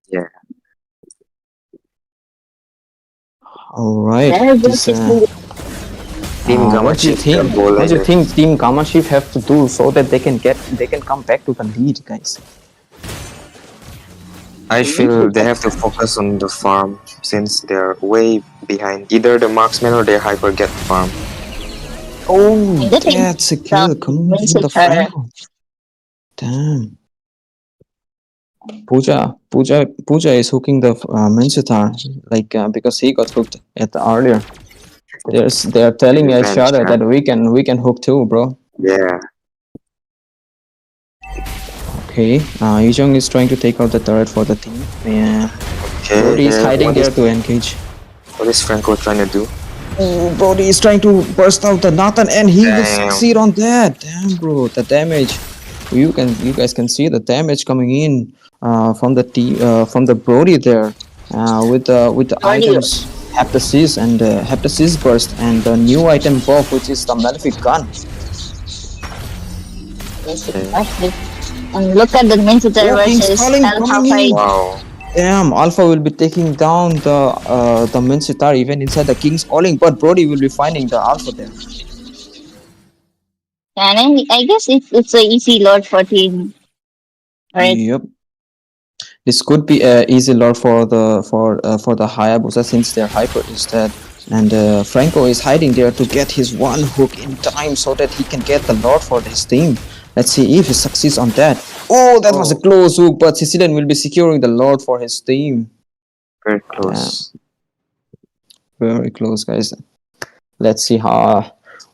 Speaker 6: Yeah.
Speaker 9: All right.
Speaker 6: Team
Speaker 9: What do you think? What do you think Team Gamashif have to do so that they can come back to the lead, guys?
Speaker 6: I feel they have to focus on the farm since they're way behind either the marksman or their hyper get farm.
Speaker 9: Oh, that's a kill coming from the Franco. Damn. Pooja is hooking the Mensitar because he got hooked at the earlier. They are telling each other that we can hook too, bro.
Speaker 6: Yeah.
Speaker 9: Okay, Yujong is trying to take out the turret for the team. Yeah.
Speaker 6: Okay.
Speaker 9: Brody is hiding there to engage.
Speaker 6: What is Franco trying to do?
Speaker 9: Oh, Brody is trying to burst out the Nathan, and he will succeed on that. Damn, bro, the damage. You guys can see the damage coming in from the Brody there with the items Heptasis and Heptasis burst and the new item buff, which is the Malefic gun.
Speaker 10: And look at the Mincetar versus Alpha.
Speaker 6: Wow.
Speaker 9: Damn, Alpha will be taking down the Mincetar even inside the King's Calling, but Brody will be finding the Alpha there.
Speaker 10: And I guess it's an easy load for team. Right?
Speaker 9: Yep. This could be a easy lord for the Hayabusa since their hyper is dead, and Franco is hiding there to get his one hook in time so that he can get the lord for his team. Let's see if he succeeds on that. Oh, that was a close hook, but Sicilian will be securing the lord for his team.
Speaker 6: Very close.
Speaker 9: Very close, guys. Let's see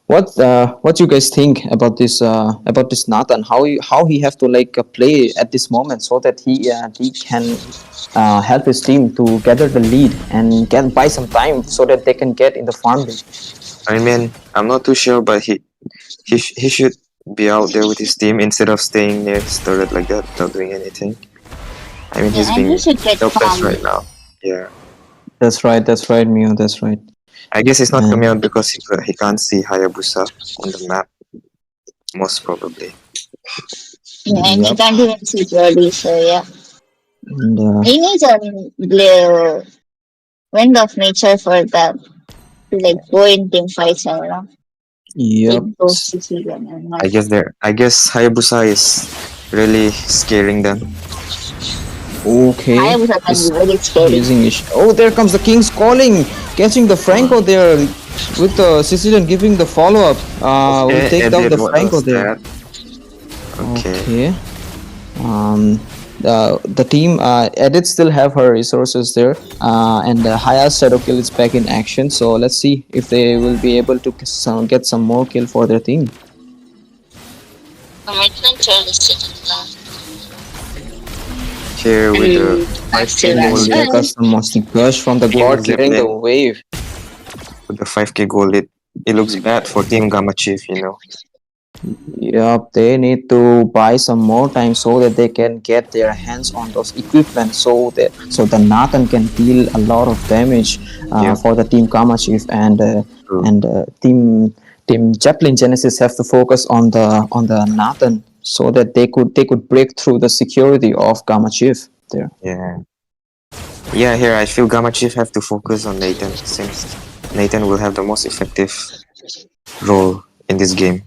Speaker 9: what you guys think about this Nathan? How he have to play at this moment so that he can help his team to gather the lead and buy some time so that they can get in the farm league.
Speaker 6: I mean, I'm not too sure, but he should be out there with his team instead of staying near his turret like that without doing anything. I mean, he's being helpless right now. Yeah.
Speaker 9: That's right, Mio. That's right.
Speaker 6: I guess he's not coming out because he can't see Hayabusa on the map. Most probably.
Speaker 10: Yeah, and he can't even see Brody, so yeah.
Speaker 9: And,
Speaker 10: he needs a wind of nature for that to go in team fights and all.
Speaker 9: Yep.
Speaker 6: I guess Hayabusa is really scaring them.
Speaker 9: Okay.
Speaker 10: Hayabusa can be very scary.
Speaker 9: Oh, there comes the King's Calling, catching the Franco there with the Sicilian giving the follow-up. We'll take down the Franco there. Okay. The team Edith still have her resources there, and Haya's shadow kill is back in action. So let's see if they will be able to get some more kill for their team.
Speaker 6: Here with the 5k goal
Speaker 9: lead. Custom Gush from the guard clearing the wave.
Speaker 6: With the 5k goal lead, it looks bad for Team Gamma Chief, you know.
Speaker 9: Yep, they need to buy some more time so that they can get their hands on those equipment so the Nathan can deal a lot of damage for the Team Gamma Chief and Team Zeppelin Genesis have to focus on the Nathan so that they could break through the security of Gamma Chief there.
Speaker 6: Yeah. Yeah, here I feel Gamma Chief have to focus on Nathan since Nathan will have the most effective role in this game.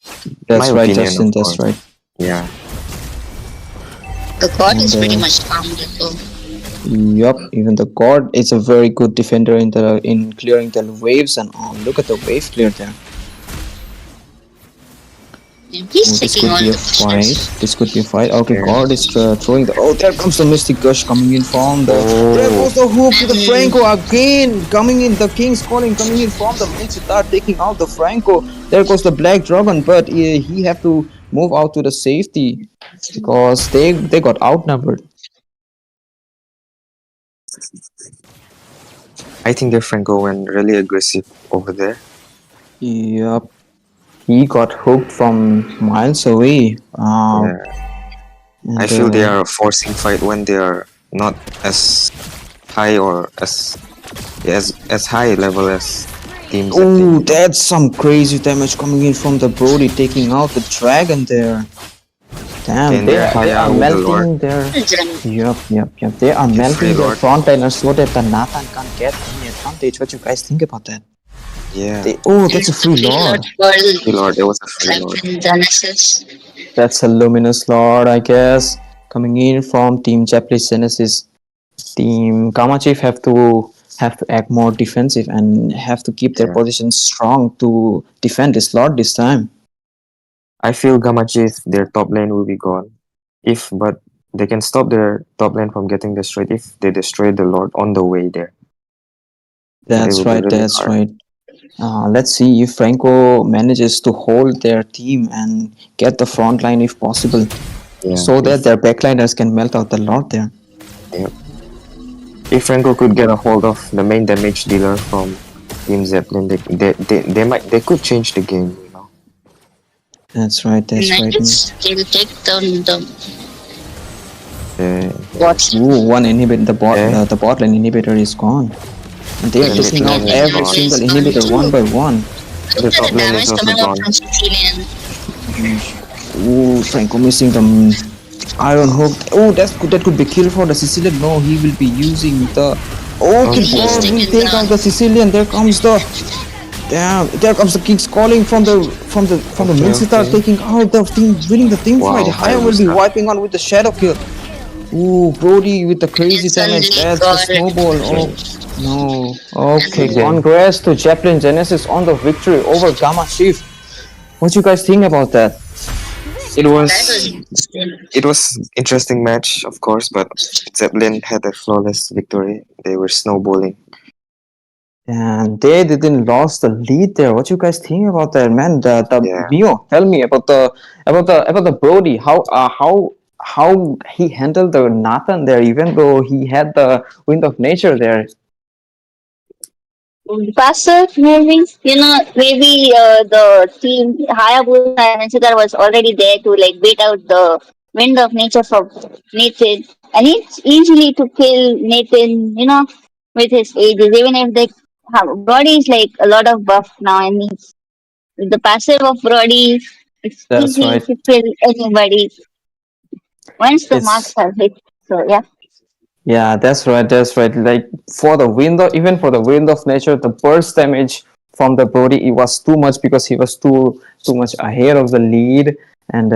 Speaker 6: My
Speaker 9: That's right,
Speaker 6: opinion,
Speaker 9: Justin.
Speaker 6: of
Speaker 9: That's
Speaker 6: course.
Speaker 9: right.
Speaker 6: Yeah.
Speaker 10: The god is
Speaker 9: And
Speaker 10: pretty much founded though.
Speaker 9: yup, even the God is a very good defender in clearing the waves and all. Look at the wave clear there.
Speaker 10: And he's
Speaker 9: Oh, this
Speaker 10: taking
Speaker 9: could
Speaker 10: all
Speaker 9: be a
Speaker 10: the
Speaker 9: fight.
Speaker 10: pushes.
Speaker 9: This could be a fight. Okay,
Speaker 6: Yeah.
Speaker 9: God is throwing the. Oh, there comes the Mystic Gush coming in from the. There
Speaker 6: Oh.
Speaker 9: goes the hook to the Franco again. Coming in, the King's calling coming in from the Mincitar, taking out the Franco. There goes the Black Dragon, but he have to move out to the safety because they got outnumbered.
Speaker 6: I think their Franco went really aggressive over there.
Speaker 9: Yup. He got hooked from miles away.
Speaker 6: Yeah.
Speaker 9: And,
Speaker 6: I feel they are forcing fight when they are not as high or as high level as Team
Speaker 9: Oh,
Speaker 6: Zeppelin.
Speaker 9: that's some crazy damage coming in from the Brody, taking out the dragon there. Damn,
Speaker 6: Then
Speaker 9: they
Speaker 6: they're
Speaker 9: are
Speaker 6: higher with the Lord.
Speaker 9: melting their. Yup. They are melting their
Speaker 6: Lord.
Speaker 9: frontliners so that the Nathan can't get any advantage. What you guys think about that?
Speaker 6: Yeah.
Speaker 9: Oh, that's a free lord.
Speaker 6: Free Lord, there was a free Lord.
Speaker 10: Genesis.
Speaker 9: That's a luminous lord, I guess. Coming in from Team Japanese Genesis. Team Gamma Chief have to act more defensive and have to keep their
Speaker 6: Yeah.
Speaker 9: position strong to defend this lord this time.
Speaker 6: I feel Gamma Chief, their top lane will be gone. But they can stop their top lane from getting destroyed if they destroy the Lord on the way there. But it
Speaker 9: That's
Speaker 6: will be
Speaker 9: right.
Speaker 6: really
Speaker 9: That's
Speaker 6: hard.
Speaker 9: right. Let's see if Franco manages to hold their team and get the front line if possible,
Speaker 6: Yeah.
Speaker 9: so that their backliners can melt out the lord there.
Speaker 6: If Franco could get a hold of the main damage dealer from Team Zeppelin, they could change the game, you know.
Speaker 9: That's right. That's right.
Speaker 10: Nice. He'll take down the
Speaker 6: Yeah.
Speaker 10: bots.
Speaker 9: Ooh, one inhibit
Speaker 6: Yeah.
Speaker 9: the bot lane inhibitor is gone, and they are
Speaker 6: Yeah,
Speaker 9: taking out
Speaker 6: literally
Speaker 9: every
Speaker 6: gone.
Speaker 9: single inhibitor one by one.
Speaker 6: The
Speaker 10: Look at
Speaker 6: top
Speaker 10: the
Speaker 6: lane is
Speaker 10: damage
Speaker 6: also
Speaker 10: coming out
Speaker 6: gone.
Speaker 10: from Sicilian.
Speaker 9: Ooh, Franco missing the iron hook. Oh, that could be kill for the Sicilian. No, he will be using the. Okay,
Speaker 6: Okay.
Speaker 9: bot will
Speaker 10: Taken
Speaker 9: take
Speaker 10: down.
Speaker 9: out the Sicilian. There comes the. Damn! There comes the King's calling from the
Speaker 6: Okay,
Speaker 9: Mincitar,
Speaker 6: okay.
Speaker 9: taking out the team, winning the team fight.
Speaker 6: Wow,
Speaker 9: Haya will be
Speaker 6: Hayabusa.
Speaker 9: wiping on with the shadow kill. Ooh, Brody with the crazy
Speaker 10: It's
Speaker 9: damage.
Speaker 10: only
Speaker 9: That's the
Speaker 10: God.
Speaker 9: snowball. Oh no. Okay,
Speaker 6: Okay.
Speaker 9: congrats to Chaplin Genesis on the victory over Gamma Chief. What you guys think about that?
Speaker 6: It
Speaker 10: That
Speaker 6: was
Speaker 10: was
Speaker 6: it was interesting match, of course, but Zeppelin had a flawless victory. They were snowballing.
Speaker 9: And they didn't lost the lead there. What you guys think about that, man? The
Speaker 6: Yeah.
Speaker 9: Mio, tell me about the Brody. How he handled the Nathan there, even though he had the wind of nature there.
Speaker 10: passive, maybe. Maybe the team Hayabusa and Menchikar was already there to like beat out the wind of nature from Nathan, and it's easily to kill Nathan. With his ages, even if they have Brody is like a lot of buff now, and with the passive of Brody, it's
Speaker 9: That's
Speaker 10: easy
Speaker 9: right.
Speaker 10: to kill anybody once the marks
Speaker 9: It's
Speaker 10: are hit. So yeah.
Speaker 9: Yeah, that's right. That's right. Like for the wind of even for the wind of nature, the burst damage from the Brody it was too much because he was too much ahead of the lead, and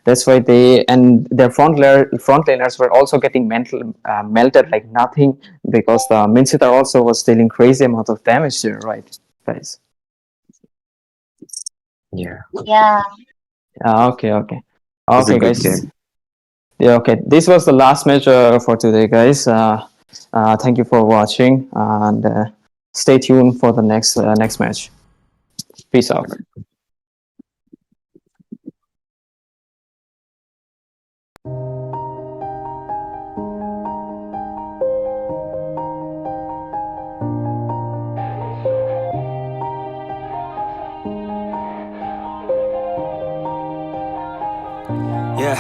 Speaker 9: that's why they and their frontliners were also getting melted like nothing because the Mincitar also was dealing crazy amount of damage there, right, guys?
Speaker 6: Yeah.
Speaker 10: Yeah.
Speaker 9: Okay, okay,
Speaker 6: It was a
Speaker 9: okay,
Speaker 6: good
Speaker 9: guys.
Speaker 6: game.
Speaker 9: Yeah, okay. This was the last match for today, guys. Thank you for watching, and stay tuned for the next match. Peace out.
Speaker 2: Yeah.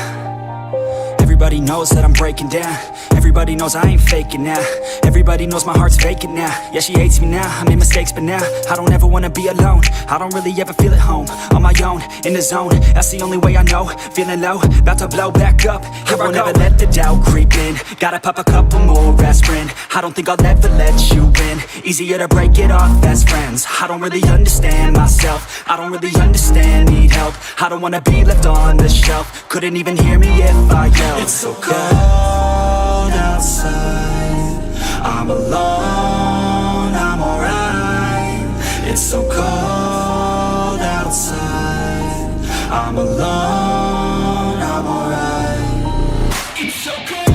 Speaker 2: Every Everybody knows that I'm breaking down. Everybody knows I ain't faking now. Everybody knows my heart's vacant now. Yeah, she hates me now, I made mistakes but now I don't ever wanna be alone. I don't really ever feel at home. On my own, in the zone, that's the only way I know. Feeling low, about to blow back up. Here I never let the doubt creep in. Gotta pop a couple more aspirin. I don't think I'll ever let you in. Easier to break it off best friends. I don't really understand myself. I don't really understand, need help. I don't wanna be left on the shelf. Couldn't even hear me if I yelled. It's so cold outside. I'm alone, I'm alright. It's so cold outside. I'm alone, I'm alright. It's so cold.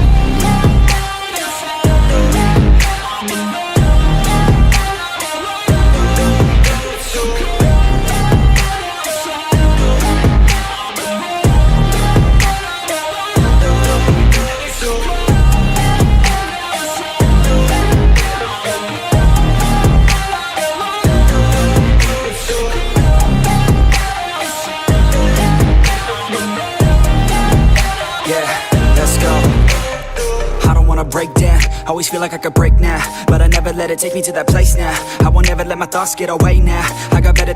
Speaker 2: Break down, always feel like I could break now, but I never let it take me to that place now. I won't ever let my thoughts get away now. I got better